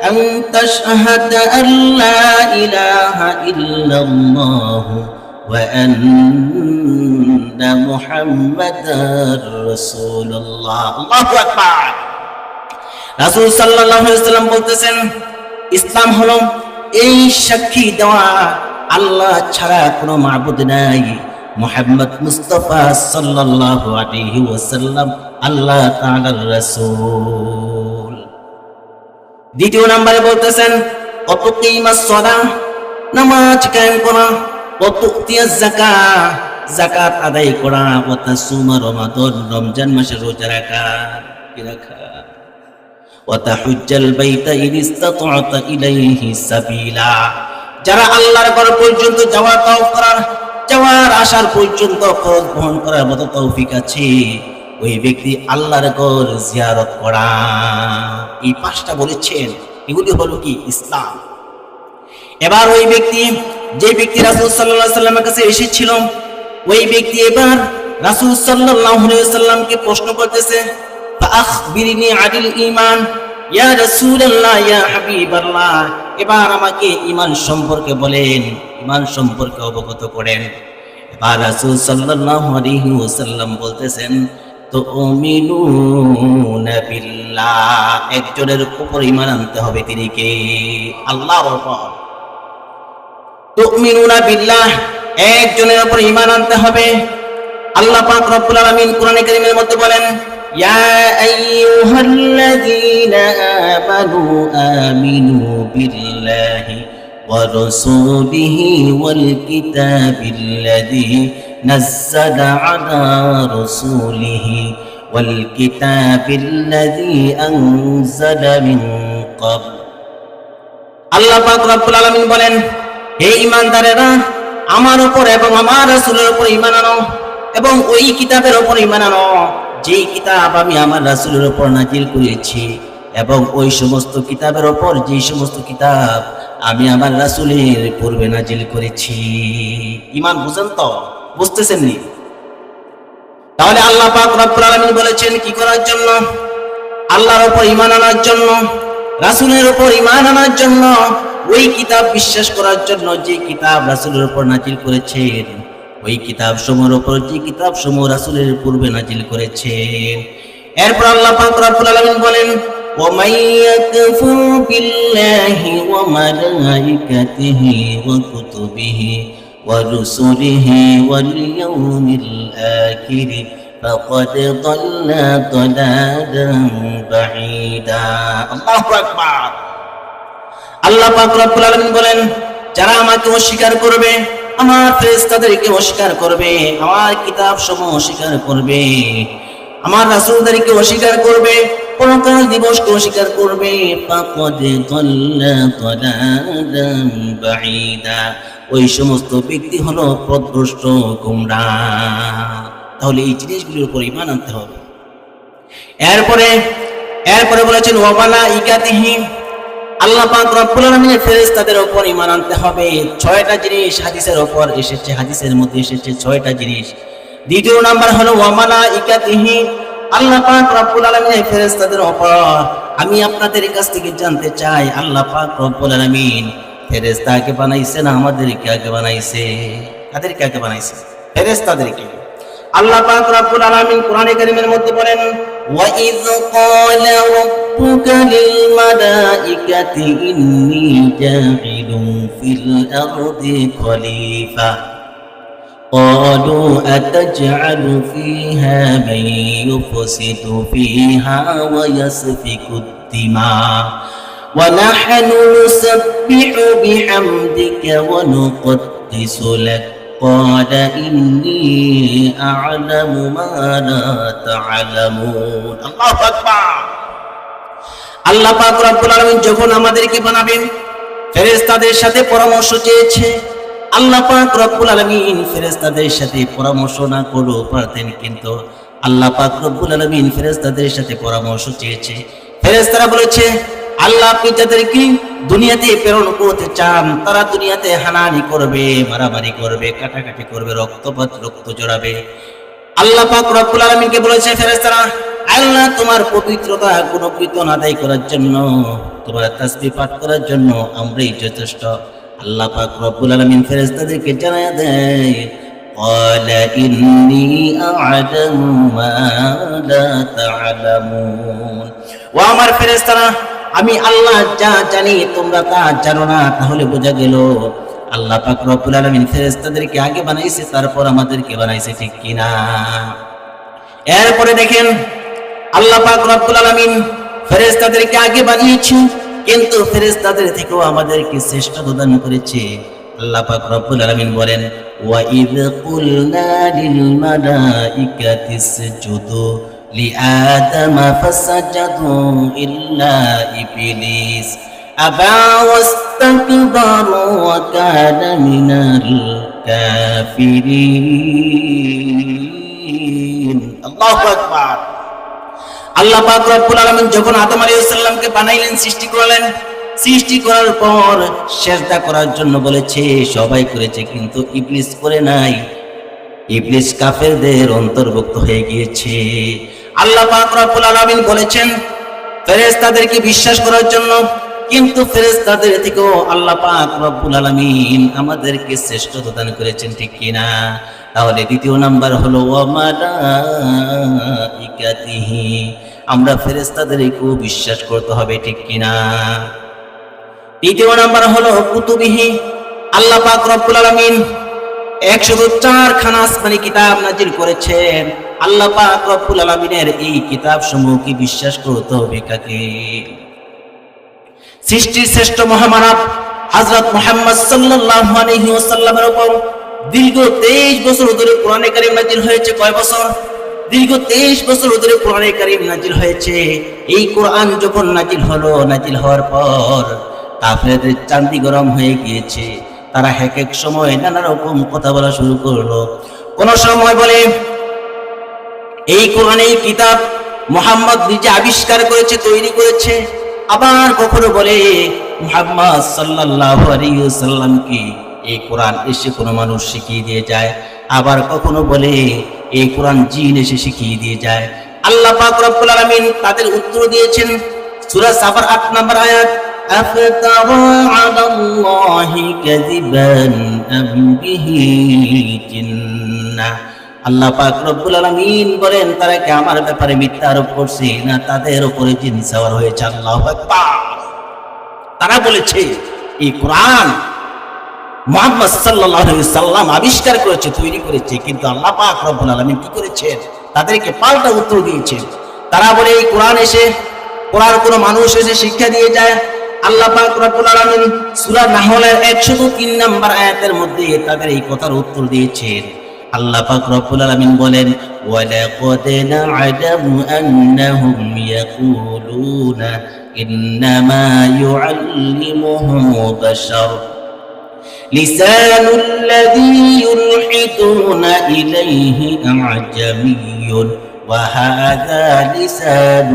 আন তাশহাদা আল্লা ইলাহা ইল্লাল্লাহ ওয়া আন্না মুহাম্মাদার রাসূলুল্লাহ। আল্লাহু আকবার। রাসূল সাল্লাল্লাহু আলাইহি ওয়াসাল্লাম বলতেছেন ইসলাম হলো এই সাক্ষী দেওয়া আল্লাহ ছাড়া কোনো মাবুদ নাই, মুহাম্মদ মুস্তাফা সাল্লাল্লাহু আলাইহি ওয়াসাল্লাম আল্লাহ তাআলার রাসূল। দ্বিতীয় নম্বরে বলতেছেন ওয়াতুকিমাস সালাহ, নামাজ কায়েম করা, ওয়াতুতিয়াজ যাকাত, যাকাত আদায় করা, ওয়াতাসুমা রমাদান, রমজান মাসে রোজা রাখা, ওয়াতাহুজ্জাল বাইতা ইন ইসতাতা'তা ইলাইহি সাবিলা, যারা আল্লাহর ঘর পর্যন্ত যাওয়ার তওফিক করার, যাওয়ার আসার পর্যন্ত খরচ বহন করার মতো তৌফিক আছে, ওই ব্যক্তি আল্লাহর ঘর জিয়ারত করা। এই পাঁচটা বলেছেন, এগুলি হলো কি? ইসলাম। এবার ওই ব্যক্তি, যে ব্যক্তি রাসূল সাল্লাল্লাহু আলাইহি ওয়াসাল্লামের কাছে এসেছিল, ওই ব্যক্তি এবার রাসূল সাল্লাল্লাহু আলাইহি ওয়াসাল্লামকে প্রশ্ন করতেছে ফাআখবিরনি আনিল ঈমান ইয়া রাসূলুল্লাহ ইয়া হাবিবাল্লাহ, এবার আমাকে ঈমান সম্পর্কে বলেন, ঈমান সম্পর্কে অবগত করেন। এবার রাসূল সাল্লাল্লাহু আলাইহি ওয়াসাল্লাম বলতেছেন তুমিনুনা বিল্লাহ, একজনের উপর ঈমান আনতে হবে, তিনি কে? আল্লাহর উপর। তুমিনুনা বিল্লাহ, একজনের উপর ঈমান আনতে হবে। আল্লাহ পাক রব্বুল আলামিন কোরআনে কারীমের মধ্যে বলেন ইয়া আইয়ুহাল্লাযীনা আমানু আমিনু বিল্লাহি ওয়া রাসূলিহি ওয়াল কিতাবিল্লাযী নাযালা আলা রাসূলিহি ওয়াল কিতাবিল্লাযী আনজালা মিন ক্বাবল। আল্লাহ পাক রব্বুল আলামিন বলেন হে ঈমানদারেরা, আমার উপর এবং আমার রাসূলের উপর ঈমান আনো এবং ওই কিতাবের উপর ঈমান আনো যেই কিতাব আমি আমার রাসূলের উপর নাজিল করেছি, এবং ওই সমস্ত কিতাবের উপর যেই সমস্ত কিতাব আমি আমার রাসূলের পূর্বে নাজিল করেছি। ঈমান বুঝেন তো? বুঝতেছেন নি? তাহলে আল্লাহ পাক রব্বুল আলামিন বলেছেন কি করার জন্য? আল্লাহর উপর ঈমান আনার জন্য, রাসূলের উপর ঈমান আনার জন্য, ওই কিতাব বিশ্বাস করার জন্য যে কিতাব রাসূলের উপর নাজিল করেছেন, ওই কিতাব সমূহের উপর যে কিতাব সমূহ রাসূলের পূর্বে নাজিল করেছেন। এরপর আল্লাহ পাক রব্বুল আলামিন বলেন ওয়া মাইয়াকফুর বিল্লাহি ওয়া মালাইকাতিহি ওয়া কুতুবিহি ওয়া রুসুলিহি ওয়াল ইয়াউমিল আখির ফাকাদ দাল্লা দালালান বাঈদা। আল্লাহু আকবার। আল্লাহ পাক রব্বুল আলামিন বলেন যারা আমাকে অস্বীকার করবে, আমার ফেরেশতাদেরকে অস্বীকার করবে, আমার কিতাব সমূহ অস্বীকার করবে, আমার রাসূলদেরকে অস্বীকার করবে, পরকাল দিবসকে অস্বীকার করবে, ফাকাদ দাল্লা দালালান বাঈদা, ওই সমস্ত ব্যক্তি হলো পথভ্রষ্ট, গোমরাহ। তাহলে এই জিনিসগুলোর উপর ঈমান আনতে হবে। এরপরে বলেছেন ওয়া মালাইকাতিহি, আল্লাহ পাক রব্বুল আলামিনের ফেরেশতাদের উপর ঈমান আনতে হবে। 6টা জিনিস হাদিসের উপর এসেছে, হাদিসের মধ্যে এসেছে 6টা জিনিস। দ্বিতীয় নাম্বার হলো ওয়া মালাইকাতিহি, আল্লাহ পাক রব্বুল আলামিনের ফেরেশতাদের উপর। আমি আপনাদের কাছ থেকে জানতে চাই, আল্লাহ পাক রব্বুল আলামিন ফেরেশতাকে বানাইছে না আমাদেরকে আগে বানাইছে? কাদেরকে আগে বানাইছে? ফেরেশতাদেরকে। আল্লাহ পাক রব্বুল আলামিন কোরআনে কারীমের মধ্যে বলেন وَإِذْ قَالَ رَبُّكَ لِلْمَلَائِكَةِ إِنِّي جَاعِلٌ فِي الْأَرْضِ خَلِيفَةً قَالُوا أَتَجْعَلُ فِيهَا مَن يُفْسِدُ فِيهَا وَيَسْفِكُ الدِّمَاءَ وَنَحْنُ نُسَبِّحُ بِحَمْدِكَ وَنُقَدِّسُ لَكَ قال إني أعلم ما لا تعلمون الله أكبر আল্লাহ পাক রব্বুল আলামিন যখন আমাদেরকে বানাবেন ফেরেশতাদের সাথে পরামর্শ চেয়েছে। আল্লাহ পাক রব্বুল আলামিন ফেরেশতাদের সাথে পরামর্শ না করলেও পারতেন, কিন্তু আল্লাহ পাক রব্বুল আলামিন ফেরেশতাদের সাথে পরামর্শ চেয়েছে। ফেরেশতারা বলেছে আল্লাহ আপনি যাদেরকে দুনিয়াতে প্রেরণ করতে চান তারা দুনিয়াতে হানাহানি করবে, মারামারি করবে, কাটাকাটি করবে, রক্ত জড়াবে। আল্লাহ পাক রব্বুল আলামিনকে বলেছে ফেরেশতারা, আল্লাহ তোমার পবিত্রতা গুণকীর্তন আদায় করার জন্য, তোমার তাসবিহ পাঠ করার জন্য আমরাই যথেষ্ট। আল্লাহ পাক রব্বুল আলামিন ফেরেশতাদেরকে জানায়া দেয় قال إني أعلم ما لا تعلمون ও আমার ফেরেশতারা, আমি আল্লাহ যা জানি তোমরা তা জানো না। তাহলে বোঝা গেল আল্লাহ পাক রব্বুল আলামিন ফেরেশতাদেরকে আগে বানাইছে, তারপর আমাদেরকে বানাইছে, ঠিক কিনা? এরপরে দেখেন আল্লাহ পাক রব্বুল আলামিন ফেরেশতাদেরকে আগে বানিয়েছে, কিন্তু ফেরেশতাদের থেকেও আমাদেরকে শ্রেষ্ঠত্ব দান করেছে। আল্লাহ পাক রব্বুল আলামিন বলেন ওয়া ইয কুলনা লিল মালাইকাতি ইসজুদু لآدم فسجدوا إلا إبليس أبى واستكبر وكان من الكافرين الله أكبر আল্লাহ পাক রব্বুল আলামিন যখন আদম আলাইহিস সালামকে বানাইলেন, সৃষ্টি করলেন, সৃষ্টি করার পর সিজদা করার জন্য বলেছে, সবাই করেছে, কিন্তু ইবলিস করে নাই। ইবলিস কাফেরদের অন্তর্ভুক্ত হয়ে গিয়েছে। আল্লাহ পাক রব্বুল আলামিন বলেছেন ফেরেশতাদেরকে বিশ্বাস করার জন্য, কিন্তু ফেরেশতাদের থেকেও আল্লাহ পাক রব্বুল আলামিন আমাদেরকে শ্রেষ্ঠত্ব দান করেছেন, ঠিক কিনা? তাহলে দ্বিতীয় নাম্বার হলো ওয়া মালাইকাতিহি, আমরা ফেরেশতাদেরকেও বিশ্বাস করতে হবে, ঠিক কিনা? তৃতীয় নাম্বার হলো কুতুবিহি, আল্লাহ পাক রব্বুল আলামিন 104 খানা আসমানি কিতাব নাজিল করেছেন। আল্লাহ পাক রব্বুল আলামিনের এই কিতাব সমূহকে বিশ্বাস করতে হবে কাকে? সৃষ্টির শ্রেষ্ঠ মহামানব হযরত মুহাম্মদ সাল্লাল্লাহু আলাইহি ওয়াসাল্লামের উপর দীর্ঘ 23 বছর ধরে কোরআনে কারীম নাজিল হয়েছে। কয় বছর? দীর্ঘ 23 বছর ধরে কোরআনে কারীম নাজিল হয়েছে। এই কোরআন যখন নাজিল হলো, নাজিল হওয়ার পর কাফেরদের চান্দি গরম হয়ে গিয়েছে। তারা এক সময় নানা রকম কথা বলা শুরু করলো। কোন সময় বলে এই কোরআন, এই কিতাব মুহাম্মদ নিজে আবিষ্কার করেছে, তৈরি করেছে। আবার কখনো বলে মুহাম্মদ সাল্লাল্লাহু আলাইহি ওয়াসাল্লামকে এই কোরআন এসে কোনো মানুষ শিখিয়ে দিয়ে যায়। আবার কখনো বলে এই কোরআন জিন এসে শিখিয়ে দিয়ে যায়। আল্লাহ পাক রব্বুল আলামিন তাদের উত্তর দিয়েছেন সূরা সাফার 8 নম্বর আয়াত, আফতারা আলাল্লাহি কাযিবান আম বিহি জিন্নাহ। আল্লাহ পাক রব্বুল আলামিন বলেন তারা কি আমার ব্যাপারে মিথ্যা আরোপ করছে, না তাদের উপরে জিন সওয়ার হয়েছে? আল্লাহু আকবার। তারা বলেছে এই কোরআন মুহাম্মদ সাল্লাল্লাহু আলাইহি সাল্লাম আবিষ্কার করেছে, তৈরি করেছে, কিন্তু আল্লাহ পাক রব্বুল আলামিন কি করেছেন? তাদেরকে পাল্টা উত্তর দিয়েছেন। তারা বলে এই কোরআন এসে, কোরআন কোনো মানুষ এসে শিক্ষা দিয়ে যায়। আল্লাহ পাক রব্বুল আলামিন সূরা নাহলের 103 নম্বর আয়াতের মধ্যে তাদের এই কথার উত্তর দিয়েছেন। আল্লাহ পাক রব্বুল আলামিন বলেন ওয়ালাকাদ না'লামু আন্নাহুম ইয়াকুলুনা ইন্নামা ইউআল্লিমুহু বাশার লিসানুল্লাযী ইউলহিদুনা ইলাইহি আ'জামিয়্যুন وهذا لسان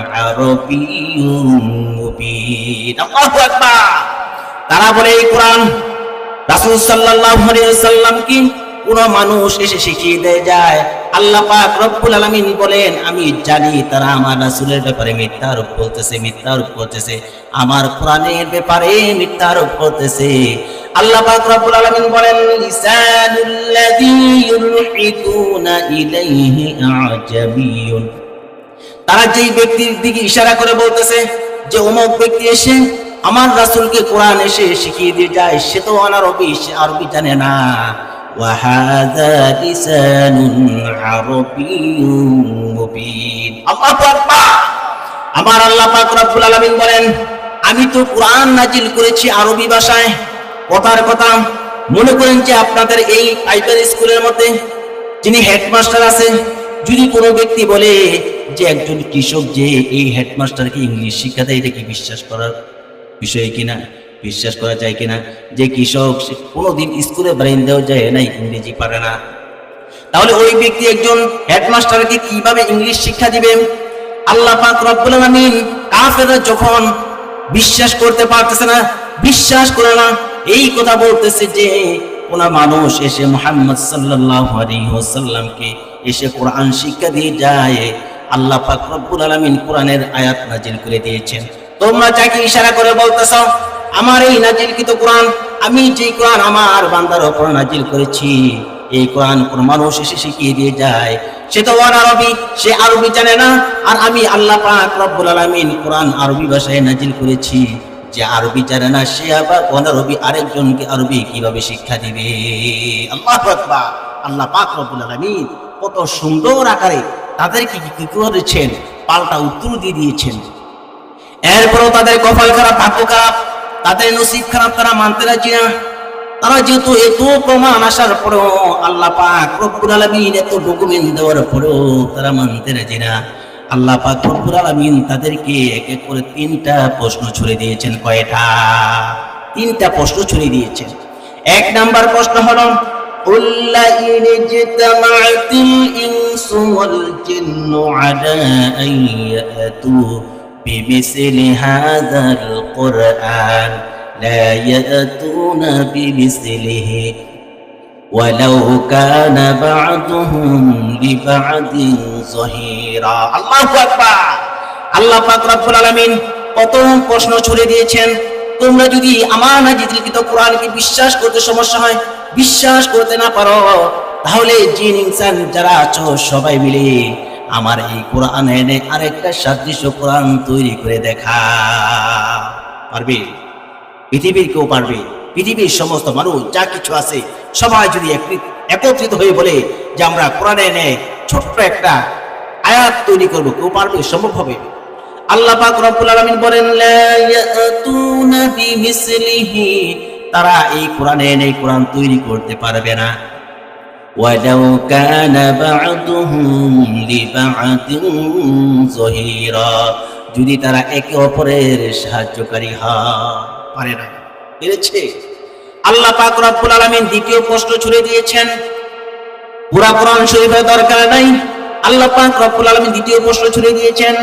عربي مبين আল্লাহু আকবার তারা বলে এই কোরআন রাসূল সাল্লাল্লাহু আলাইহি ওয়াসাল্লাম কি কোন মানুষ এসে শিখিয়ে দিয়ে যায় আল্লাহ পাক রব্বুল আলামিন বলেন আমি জানি তারা আমার রাসূলের ব্যাপারে মিথ্যা আরোপ করতেছে আমার কোরআনের ব্যাপারে মিথ্যা আরোপ করতেছে আল্লাহ পাক রব্বুল আলামিন বলেন লিসানুল্লাযী ইউলহিদুনা ইলাইহি আ'জামিয়ুন তারা যেই ব্যক্তির দিকে ইশারা করে বলতেছে যে অমুক ব্যক্তি এসে আমার রাসূলকে কোরআন এসে শিখিয়ে দিয়ে যায় সে তো অনারবি সে আরবি জানে না وهذا لسان عربي مبين আল্লাহু আকবার আমার আল্লাহ পাক রব্বুল আলামিন বলেন আমি তো কোরআন নাজিল করেছি আরবি ভাষায় কথার কথা মনে করেন যে আপনাদের এই প্রাইমারি স্কুলের মধ্যে যিনি হেডমাস্টার আছেন যদি কোনো ব্যক্তি বলে যে একজন কৃষক যে এই হেডমাস্টারকে ইংলিশ শিক্ষা দেয় এটা কি বিশ্বাস করার বিষয় কিনা বিশ্বাস করা যায় কিনা যে কৃষক কোনোদিন স্কুলে বারান্দাও যায় না ইংরেজি পারে না তাহলে ওই ব্যক্তি একজন হেডমাস্টারকে কিভাবে ইংলিশ শিক্ষা দিবে আল্লাহ পাক রব্বুল আলামিন কাফেররা যখন বিশ্বাস করতে পারতেছে না বিশ্বাস করে না এই কথা বলতেছে যে কোন মানুষ এসে মুহাম্মদ সাল্লাল্লাহু আলাইহি ওয়াসাল্লামকে এসে কোরআন শিক্ষা দিয়ে যায় আল্লাহ পাক রব্বুল আলামিন কোরআনের আয়াত নাজিল করে দিয়েছেন তোমরা যাকে ইশারা করে বলতেছো আমার এই নাজিলকৃত কোরআন আমি যে কোরআন আমার বান্দার উপর নাজিল করেছি এই কোরআন কোন মানুষ এসে শিখিয়ে দিয়ে যায় সে তো আরবি সে আরবি জানে না আর আমি আল্লাহ পাক রব্বুল আলামিন কোরআন আরবি ভাষায় নাজিল করেছি যে আরবি জানে না সে আবার অনারবি আরেকজনকে আরবি কিভাবে শিক্ষা দিবে আল্লাহু আকবার আল্লাহ পাক রব্বুল আলামিন কত সুন্দর আকারে তাদেরকে কি করেছেন পাল্টা উত্তর দিয়ে দিয়েছেন এরপরও তাদের কপাল খারাপ ভাগ্য খারাপ তাদের নসিব খারাপ তারা মানতে রাজি না তারা যেহেতু এত প্রমাণ আসার পরেও আল্লাহ পাক রব্বুল আলামিন এত ডকুমেন্ট দেওয়ার পরেও তারা মানতে রাজি না আল্লাহ পাক রব্বুল আলামিন তাদেরকে এক এক করে তিনটা প্রশ্ন ছুড়ে দিয়েছেন কয়টা তিনটা প্রশ্ন ছুড়ে দিয়েছেন এক নাম্বার প্রশ্ন হলো قل لئن اجتمعت الإنس والجن على أن يأتوا بمثل هذا القرآن لا يأتون بمثله ولو كان بعضهم لبعض ظهيرا الله أكبر আল্লাহ পাক রব্বুল আলামিন কত প্রশ্ন ছুড়ে দিয়েছেন তোমরা যদি আমার নাজিলকৃত কোরআনকে বিশ্বাস করতে সমস্যা হয় বিশ্বাস করতে না পারো তাহলে জিন ইনসান যারা আছো সবাই মিলে আমার এই কোরআন এনে আরেকটা সাদৃশ্য কোরআন তৈরি করে দেখা পারবে পৃথিবীর কেউ পারবে পৃথিবীর সমস্ত মানুষ যা কিছু আছে সবাই যদি একত্রিত হয়ে বলে যে আমরা কোরআন এনে ছোট্ট একটা আয়াত তৈরি করব কেউ পারবে সম্ভব হবে আল্লাহ পাক রব্বুল আলামিন বলেন লা ইয়াতুনা বিমিসলিহি তারা এই কোরআনে এনে কোরআন তৈরি করতে পারবে না ওয়ালাউ কানা বা'দুহুম লিবা'দিন যহিরা যদি তারা একে অপরের সাহায্যকারী হয় পারে না পেরেছে আল্লাহ পাক রব্বুল আলামিন দ্বিতীয় প্রশ্ন ছুড়ে দিয়েছেন পুরা কোরআন শরীফের দরকার নাই আল্লাহ পাক রব্বুল আলামিন দ্বিতীয় প্রশ্ন ছুড়ে দিয়েছেন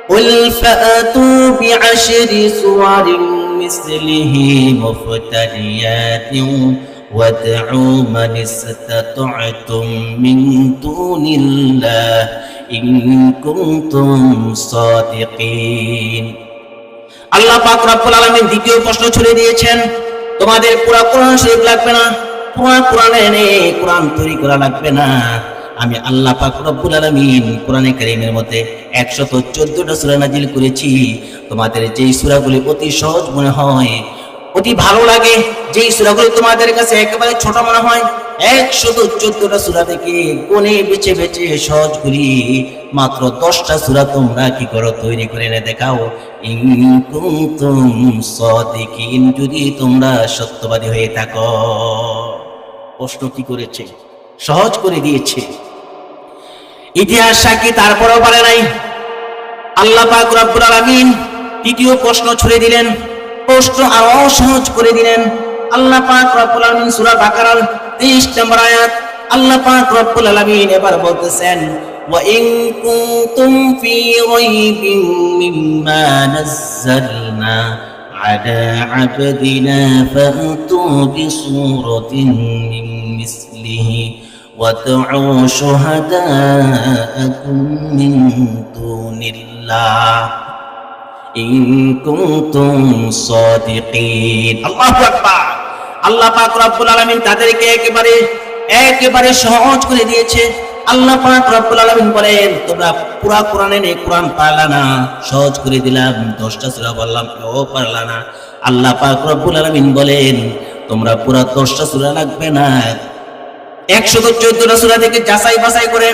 قل فأتوا بعشر سور مثله مفتريات وادعوا من استطعتم من دون الله إن كنتم صادقين আল্লাহ পাক রব্বুল আলামিন দ্বিতীয় প্রশ্ন ছুড়ে দিয়েছেন তোমাদের পুরা কোরআন শরীফ লাগবে না পুরা কোরআনে এনে কোরআন তৈরি করা লাগবে না আমি আল্লাহ পাক রব্বুল আলামিন কোরআনে কারীমের মধ্যে 114টা সূরা নাজিল করেছি তোমাদের যেই সূরাগুলি অতি সহজ মনে হয় অতি ভালো লাগে যেই সূরাগুলি তোমাদের কাছে একেবারে ছোট মনে হয় 114টা সূরা থেকে কোনে বেছে বেছে সহজগুলি মাত্র 10টা সূরা তোমরা কি করো তৈরি করে এনে দেখাও ইন কুনতুম সাদিকিন যদি তোমরা সত্যবাদী হয়ে থাকো প্রশ্ন কি করেছে সহজ করে দিয়েছে ইতিহাস সাক্ষী তারপরেও পারে নাই আল্লাহ পাক রব্বুল আলামিন তৃতীয় প্রশ্ন ছুড়ে দিলেন প্রশ্ন আরো সহজ করে দিলেন আল্লাহ পাক রব্বুল আলামিন সূরা বাকারার 23 নম্বর আয়াত আল্লাহ পাক রব্বুল আলামিন এবার বলতেছেন وإن كنتم في ريب مما نزلنا على عبدنا فأتوا بسورة من مثله وادعوا شهداءكم من دون الله إن كنتم صادقين الله أكبر আল্লাহ পাক রব্বুল আলামিন তাদেরকে একেবারে সহজ করে দিয়েছে। আল্লাহ পাক রব্বুল আলামিন বলেন, তোমরা পুরা কোরআনে নেই, কোরআন পারলা না, সহজ করে দিলাম, 10টা সূরা বললাম, ও পারলা না। আল্লাহ পাক রব্বুল আলামিন বলেন, তোমরা পুরা 10টা সূরা লাগবে না, 114টা সূরা থেকে যাচাই বাছাই করে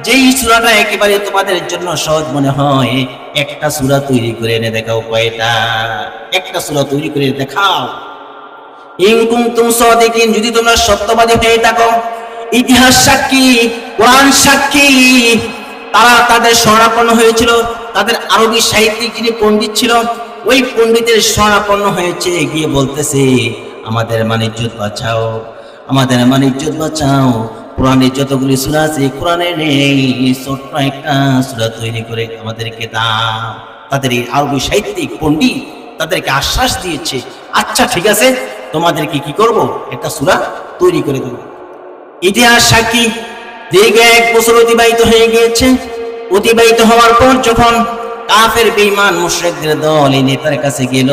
যেই সূরাটা একেবারে তোমাদের জন্য সহজ মনে হয়, একটা সূরা তৈরি করে এনে দেখাও। কয়টা? একটা সূরা তৈরি করে দেখাও। ইন কুনতুম সাদিকিন, যদি তোমরা সত্যবাদী হয়ে থাকো। ইতিহাস সাক্ষী, কোরআন সাক্ষী, তারা তাদের শরণাপন্ন হয়েছিল। তাদের আরবি সাহিত্যিক যিনি পণ্ডিত ছিল, ওই পণ্ডিতের শরণাপন্ন হয়েছে, গিয়ে বলতেছে, আমাদের মানিজ্যত বাঁচাও, আমাদের মানিজ্যত বাঁচাও। কোরআনের যতগুলি সূরা আছে কোরআনে নেই, ছোট্ট একটা সূরা তৈরি করে আমাদেরকে দাও। তাদের এই আরবি সাহিত্যিক পণ্ডিত তাদেরকে আশ্বাস দিয়েছে, আচ্ছা ঠিক আছে, তোমাদেরকে কি করব, একটা সূরা তৈরি করে দেব। ইতিহাস সাক্ষী, দীর্ঘ 1 বছর অতিবাহিত হয়ে গিয়েছে। অতিবাহিত হওয়ার পর যখন কাফের বেঈমান মুশরিকদের দল এই নেতার কাছে গেল,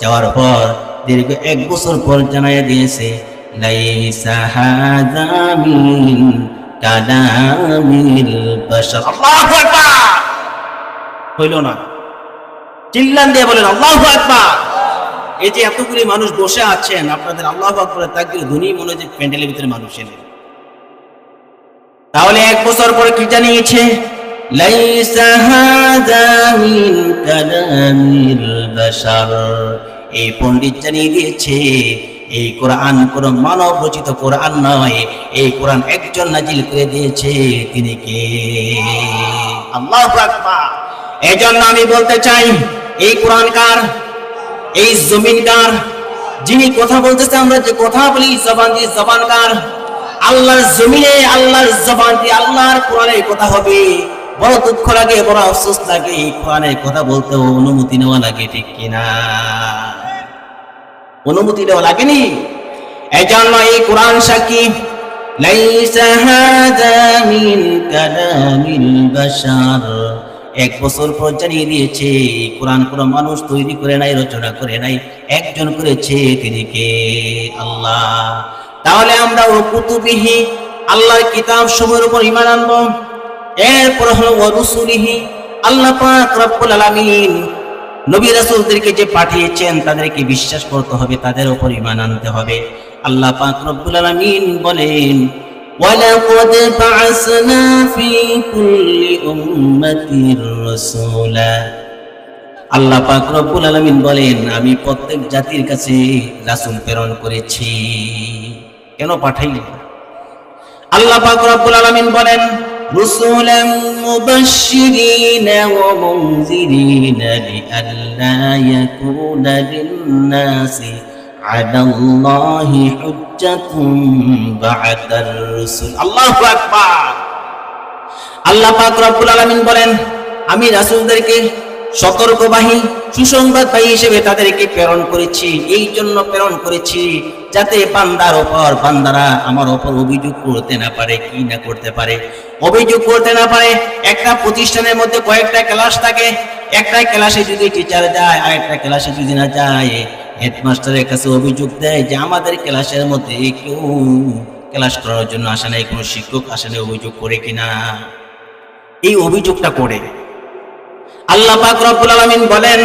যাওয়ার পর দীর্ঘ 1 বছর পর জানাইয়া দিয়েছে, লাইসা হাযা মিন কালামিল বাশার। আল্লাহু আকবার। হইল না? চিল্লান দিয়ে বলেন আল্লাহু আকবার। এই যে এতগুলি মানুষ বসে আছেন, আপনাদের আল্লাহু আকবারের তাকবীর ধ্বনি মনে হয় প্যান্ডেলের ভিতরে মানুষ এলেন। তাহলে 1 বছর পরে কি জানিয়েছে? লাইসা হাযা মিন কালামিল বাশার। এই পণ্ডিত জানিয়ে দিয়েছে, এই কোরআন কোন মানব রচিত কোরআন নয়, এই কোরআন একজন নাজিল করে দিয়েছে, তিনি কে? আল্লাহু আকবার। এজন্য আমি বলতে চাই, এই কোরআন কার? এই জমিন কার? যিনি কথা বলতেছে, আমরা যে কথা বলি জবান দিয়ে, জবান কার? আল্লাহর জমিনে, আল্লাহর জবান দিয়ে আল্লাহর কোরআনের কথা হবে। বড় দুঃখ লাগে, বড় আফসোস লাগে, এই কোরআনের কথা বলতে অনুমতি নেওয়া লাগে, ঠিক কিনা? অনুমতি নেওয়া লাগেনি। এজন্য এই কোরআন সাক্ষী, লাইসা হাযা মিন কালামিল বাশার। 1 বছর পর জানিয়ে দিয়েছে, কোরআন কোন মানুষ তৈরি করে নাই, রচনা করে নাই, একজন করেছে, তিনি কে? আল্লাহ। তাহলে আমরা ও কুতুবিহি, আল্লাহর কিতাব সমূহের উপর ঈমান আনবো। এরপর হলো ওয়া রুসুলিহি, আল্লাহ পাক রব্বুল আলামিন নবী রাসূলদেরকে যে পাঠিয়েছেন তাদেরকে বিশ্বাস করতে হবে, তাদের উপর ঈমান আনতে হবে। আল্লাহ পাক রব্বুল আলামিন বলেন, وَلَقَدْ بَعَثْنَا فِي كُلِّ أُمَّةٍ رَسُولًا। আল্লাহ পাক রব্বুল আলামিন বলেন, আমি প্রত্যেক জাতির কাছে রাসূল প্রেরণ করেছি। কেন পাঠাইলেন? আল্লাহ পাক রব্বুল আলামিন বলেন, رُسُلًا مُبَشِّرِينَ وَمُنذِرِينَ لِئَلَّا يَكُونَ لِلنَّاسِ عَلَى اللَّهِ حُجَّةٌ بَعْدَ الرُّسُلِ। আল্লাহু আকবার। আল্লাহ পাক রব্বুল আলামিন বলেন, আমি রাসূলদেরকে সতর্কবাহী, সুসংবাদবাহী হিসেবে তাদেরকে প্রেরণ করেছি। এই জন্য প্রেরণ করেছি যাতে বান্দারা আমার উপর অভিযোগ করতে না পারে। কি না করতে পারে? অভিযোগ করতে না পারে। একটা প্রতিষ্ঠানের মধ্যে কয়েকটা ক্লাস থাকে, একটা ক্লাসে যদি টিচার যায়, আরেকটা ক্লাসে যদি না যায়, হেডমাস্টারের কাছে অভিযোগ দেয় যে আমাদের ক্লাসের মধ্যে কেউ ক্লাস করার জন্য আসে নাই, কোনো শিক্ষক আসে নাই, অভিযোগ করে কিনা? এই অভিযোগটা করে আল্লাহ পাক রব্বুল আলামিন বলেন,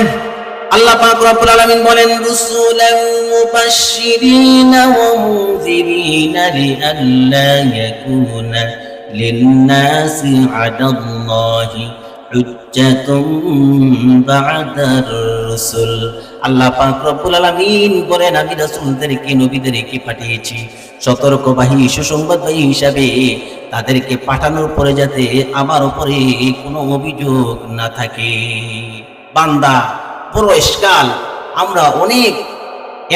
আল্লাহ পাক রব্বুল আলামিন বলেন, রুসুলান মুবাশশিরিনা ওয়া মুনযিরিনা লিআল্লা ইয়াকুনা লিন-নাসি আলাল্লাহি হুজ্জাতুম বা'দার রাসূল। আল্লাহ পাক রব্বুল আলামিন বলেন, আমি রাসূলদেরকে, নবীদেরকে পাঠিয়েছি সতর্কবাহী, সুসংবাদবাহী হিসাবে। তাদেরকে পাঠানোর পরে যাতে আমার উপরে কোনো অভিযোগ না থাকে। বান্দা বড় ইশকাল। আমরা অনেক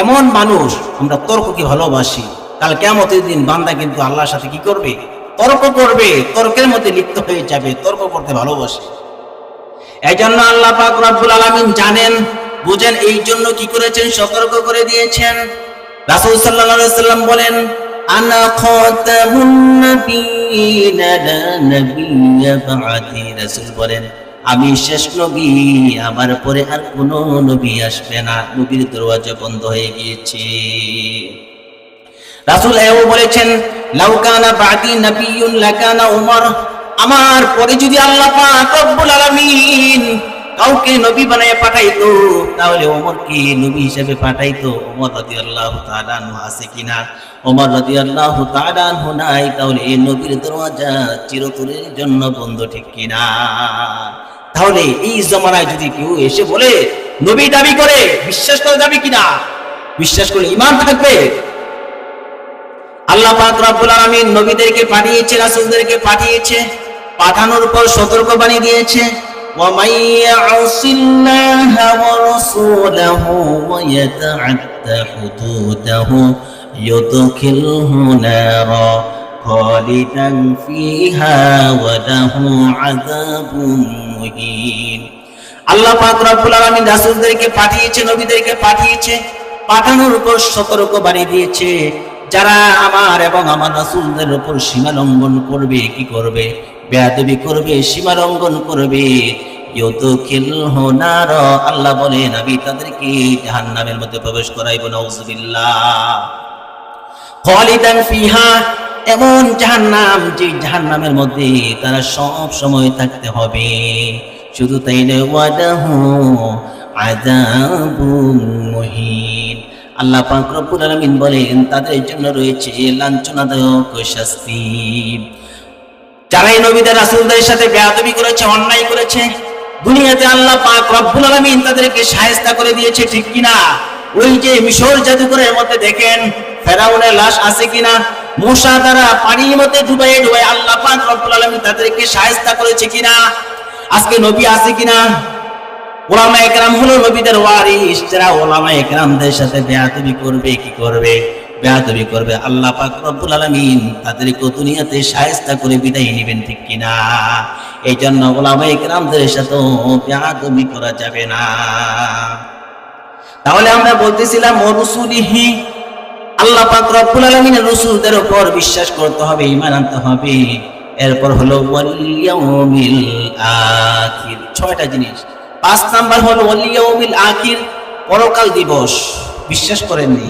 এমন মানুষ, আমরা তর্ককে ভালোবাসি। কাল কিয়ামতের দিন বান্দা কিন্তু আল্লাহর সাথে কি করবে? তর্ক করবে, তর্কের মধ্যে লিপ্ত হয়ে যাবে, তর্ক করতে ভালোবাসে। এই জন্য আল্লাহ পাক রব্বুল আলামিন জানেন, বুঝেন, এই জন্য কি করেছেন? সতর্ক করে দিয়েছেন। রাসূল সাল্লাল্লাহু আলাইহি সাল্লাম বলেন, আনা খাতামুন নাবিয়্যিন লা নাবিয়্যা বা'দি। রাসূল বলেন, আমি শেষ নবী, আমার পরে আর কোনো নবী আসবে না, নবীর দরওয়াজা বন্ধ হয়ে গিয়েছে। রাসূল এও বলেছেন, লাউ কানা বা'দি নাবিয়্যুন লাকানা উমর। আমার পরে যদি আল্লাহ পাক রব্বুল আলামিন কাউকে নবী বানায় পাঠাইতো, তাহলে ওমরকে নবী হিসেবে পাঠাইতো। ওমর রাদিয়াল্লাহু তাআলা আনহু আছে কিনা? ওমর রাদিয়াল্লাহু তাআলা আনহু নাই, তাহলে এই নবীর দরওয়াজা চিরতরের জন্য বন্ধ, ঠিক কিনা? তাহলে এই জামানায় যদি কেউ এসে বলে নবী দাবি করে, বিশ্বাস করে যাবে কিনা? বিশ্বাস করলে ঈমান থাকবে। আল্লাহ পাক রব্বুল আলামিন নবীদেরকে পাঠিয়েছে, রাসূলদেরকে পাঠিয়েছে, পাঠানোর পর সতর্ক বানিয়ে দিয়েছে, ওয়া মাইয়াসিল্লাহা ওয়া রাসূলাহু ওয়া ইয়াতাআদ্দা হুদুদাহু ইউদখিলহু নারা খালিদান ফিহা ওয়া লাহু আযাবুন মুহিন। আল্লাহ পাক রব্বুল আলামিন রাসূলদেরকে পাঠিয়েছে, নবীদেরকে পাঠিয়েছে, পাঠানোর পর সতর্ক বানিয়ে দিয়েছে, যারা আমার এবং আমার রাসূলদের উপর সীমা লঙ্ঘন করবে, কি করবে? বেয়াদবি করবে, সীমা লঙ্ঘন করবে, ইউদখিলহু নার। আল্লাহ বলেন, আমি তাদেরকে জাহান্নামের মধ্যে প্রবেশ করাইব, নাউযুবিল্লাহ। খালিদান ফিহা, এমন জাহান্নাম যে জাহান্নামের মধ্যে তারা সব সময় থাকতে হবে। শুধু তাই নয়, ওয়ালাহু আযাবুন মুহিন। আল্লাহ পাক রব্বুল আলামিন বলেন, তাদের জন্য রয়েছে লাঞ্ছনাদায়ক শাস্তি। যারা এই নবীদের রাসূলদের সাথে বেয়াদবি করেছে, অন্যায় করেছে, দুনিয়াতে আল্লাহ পাক রব্বুল আলামিন তাদেরকে শায়েস্তা করে দিয়েছে, ঠিক কিনা? ওই যে মিশর জাদুঘরের মধ্যে দেখেন ফেরাউনের লাশ আছে কিনা? মূসা দ্বারা পানির মধ্যে ডুবাই ডুবাই আল্লাহ পাক রব্বুল আলামিন তাদেরকে শায়েস্তা করেছে কিনা? আজকে নবী আছে কিনা? ওলামায়ে কেরাম হলো নবীদের ওয়ারিস, যারা ওলামায়ে কেরামদের সাথে বেয়াদবি করবে, কি করবে? বেয়াদবি করবে, আল্লাহ পাক রব্বুল আলামিন তাদেরকে দুনিয়াতে শায়েস্তা করে বিদায় নেবেন, ঠিক কিনা? এই জন্য ওলামায়ে কেরামদের সাথে বেয়াদবি করা যাবে না। তাহলে আমরা বলতেছিলাম, ও রুসুলিহি, আল্লাহ পাক রব্বুল আলামিনের রাসূলদের উপর বিশ্বাস করতে হবে, ঈমান আনতে হবে। এরপর হলো ওয়াল ইয়াউমিল আখির, 6টা জিনিস। 5 নাম্বার হলো ওয়াল ইয়াউমিল আখির, পরকাল দিবস। বিশ্বাস করেননি?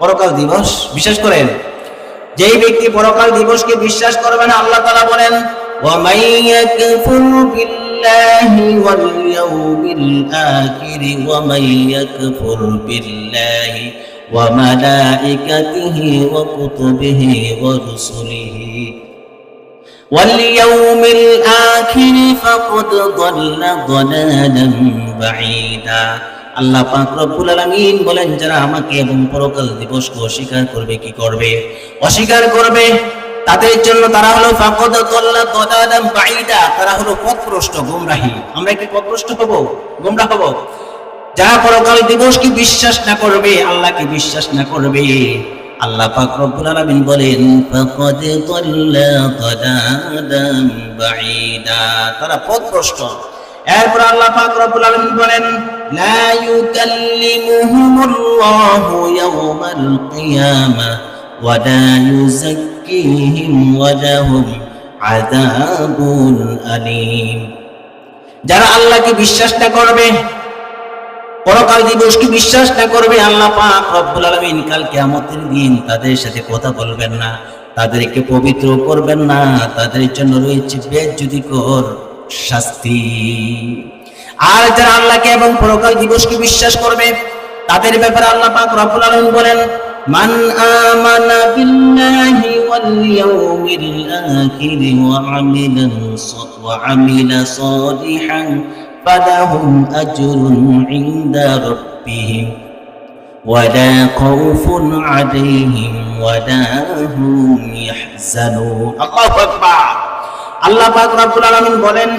পরকাল দিবস বিশ্বাস করেন? যেই ব্যক্তি পরকাল দিবসকে বিশ্বাস করবে না, আল্লাহ তাআলা বলেন, ওয়া মাইয়াকফুর বিল্লাহি ওয়াল ইয়াউমিল আখির ওয়া মাইয়াকফুর বিল্লাহি ওয়া মালাইকাতিহি ওয়া কুতুবিহি ওয়া রুসুলিহি ওয়াল ইয়াউমিল আখির ফাকাদ দাল্লা দালালান বাঈদা। আল্লাহ পাক রব্বুল আলামিন বলেন, যারা আমাকে এবং পরকাল দিবসকে অস্বীকার করবে, কি করবে? অস্বীকার করবে, তাদের জন্য তারা হলো ফাকাদ দাল্লা দালালান বাঈদা, তারা হলো পথভ্রষ্ট, গোমরাহী। আমরা কি পথভ্রষ্ট হব? গোমরাহ হব? যারা পরকাল দিবসকে বিশ্বাস না করবে, আল্লাহকে বিশ্বাস না করবে, আল্লাহ পাক রব্বুল আলামিন বলেন, ফাকাদ দাল্লা দালালান বাঈদা, তারা পথভ্রষ্ট। এরপর আল্লাহ পাক রব্বুল আলামিন বলেন, লা ইউকাল্লিমুহুমুল্লাহু ইয়াওমাল কিয়ামাহ ওয়া লা ইউযাক্কিহিম ওয়া লাহুম আযাবুন আলীম। যারা আল্লাহকে বিশ্বাস না করবে, পরকাল দিবসকে বিশ্বাস না করবে, আল্লাহ পাক রব্বুল আলামিন কাল কিয়ামতের দিন তাদের সাথে কথা বলবেন না, তাদেরকে পবিত্র করবেন না, তাদের জন্য রয়েছে বেজ্জতিকর শাস্তি। আর যারা আল্লাহকে এবং পরকাল দিবসকে বিশ্বাস করবে, তাদের ব্যাপারে আল্লাহ পাক রব্বুল আলামিন বলেন, মান আমানা বিল্লাহি ওয়াল ইয়াউমিল আখির ওয়া আমিলা সালিহান ফালাহুম আজরুন ইনদা রাব্বিহিম ওয়া লা খাউফুন আলাইহিম ওয়া লা হুম ইয়াহজানুন। আল্লাহু আকবার। আল্লাহ পাক রব্বুল আলামিন বলেন,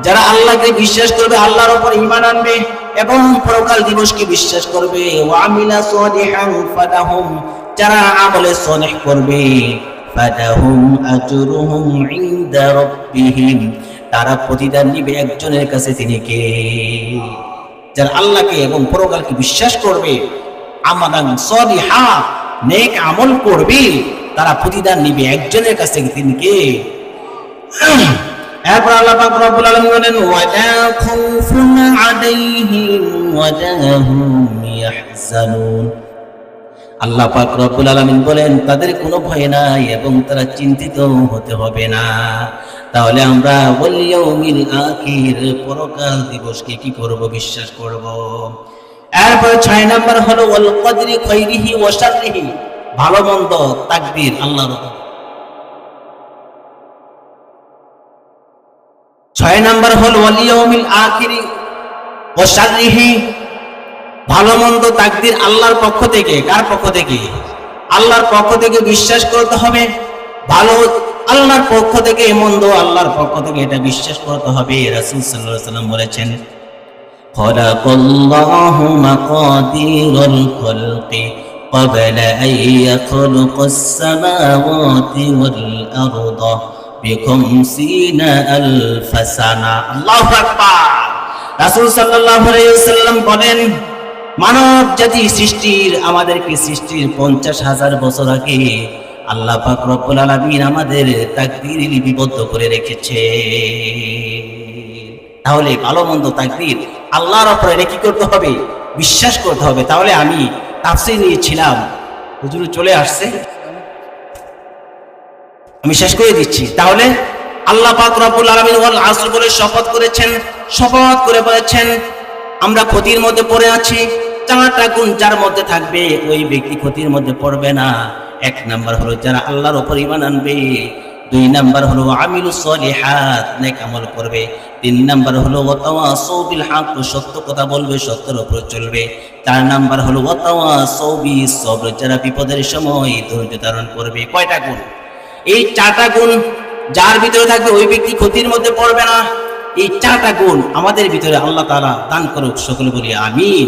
যারা আল্লাহকে বিশ্বাস করবে, আল্লাহর উপর ঈমান আনবে এবং পরকাল দিবসকে বিশ্বাস করবে, ওয়া আমিলা সালিহান ফালাহুম, যারা আমলে সালিহ করবে, ফালাহুম আজরুহুম ইনদা রাব্বিহিম, তারা প্রতিদান নিবে একজনের কাছে, তিনি কে? যারা আল্লাহকে এবং পরকালকে বিশ্বাস করবে, আমালান সলিহা, নেক আমল করবে, তারা প্রতিদান নিবে একজনের কাছে, তিনি কে? এরপর আল্লাহ পাক রব্বুল আলামিন বলেন ওয়ালা খাউফুন আলাইহিম ওয়ালা হুম ইয়াহজানুন। আল্লাহ পাক রব্বুল আলামিন বলেন তাদের কোনো ভয় নাই এবং তারা চিন্তিত হতে হবে না। তাহলে আমরা ওয়াল ইয়াউমিল আখির, পরকাল দিবসকে কি করব? বিশ্বাস করব। এরপর 6 নাম্বার হলো ওয়াল কদরি খাইরিহি ওয়া শাররিহি, ভালো মন্দ তাকদীর আল্লাহর উপর। 6 নাম্বার হলো ওয়াল ইয়াউমিল আখিরি ওয়া শাররিহি, ভালো মন্দ তাকদীর আল্লাহর পক্ষ থেকে। কার পক্ষ থেকে? আল্লাহর পক্ষ থেকে বিশ্বাস করতে হবে। ভালো আল্লাহর পক্ষ থেকে, মন্দ আল্লাহর পক্ষ থেকে, এটা বিশ্বাস করতে হবে। রাসূল সাল্লাল্লাহু আলাইহি ওয়াসাল্লাম বলেছেন খালাকাল্লাহু মাকাদিরাল খালকি ক্বাবলা আন ইয়াখলুকাস সামাওয়াতি ওয়াল আরদা বিখামসিনা আলফা সানা। আল্লাহু আকবার। রাসূল সাল্লাল্লাহু আলাইহি ওয়াসাল্লাম বলেন মানব জাতি সৃষ্টির, আমাদেরকে সৃষ্টির 50,000 বছর আগে আল্লাহ পাক রব্বুল আলামিন আমাদের তাকদীর লিপিবদ্ধ করে রেখেছে। তাহলে ভালো মন্দ তাকদীর আল্লাহর উপরে কি করতে হবে? বিশ্বাস করতে হবে। তাহলে আমি তাফসীর নিয়েছিলাম, হুজুর চলে আসছে, আমি শেষ করে দিচ্ছি। তাহলে আল্লাহ পাক রব্বুল আলামিন ওয়াল আসর বলে শপথ করেছেন, শপথ করে বলেছেন আমরা ক্ষতির মধ্যে পড়ে আছি। 4টা গুণ যার মধ্যে থাকবে ওই ব্যক্তি ক্ষতির মধ্যে পড়বে না। 1 নাম্বার হলো যারা আল্লাহর উপর ঈমান আনবে। 2 নাম্বার হলো আমিলুস সলিহাত, নেক আমল করবে। 3 নাম্বার হলো ওয়াতাওয়াসাউ বিল হক, সত্য কথা বলবে, সত্যের উপর চলবে। 4 নাম্বার হলো ওয়াতাওয়াসাউ বিস সবর, যারা বিপদের সময় ধৈর্য ধারণ করবে। কয়টা গুণ? এই 4টা গুণ যার ভিতরে থাকবে ওই ব্যক্তি ক্ষতির মধ্যে পড়বে না। এই 4টা গুণ আমাদের ভিতরে আল্লাহ তাআলা দান করুক, সকলে বলি আমিন।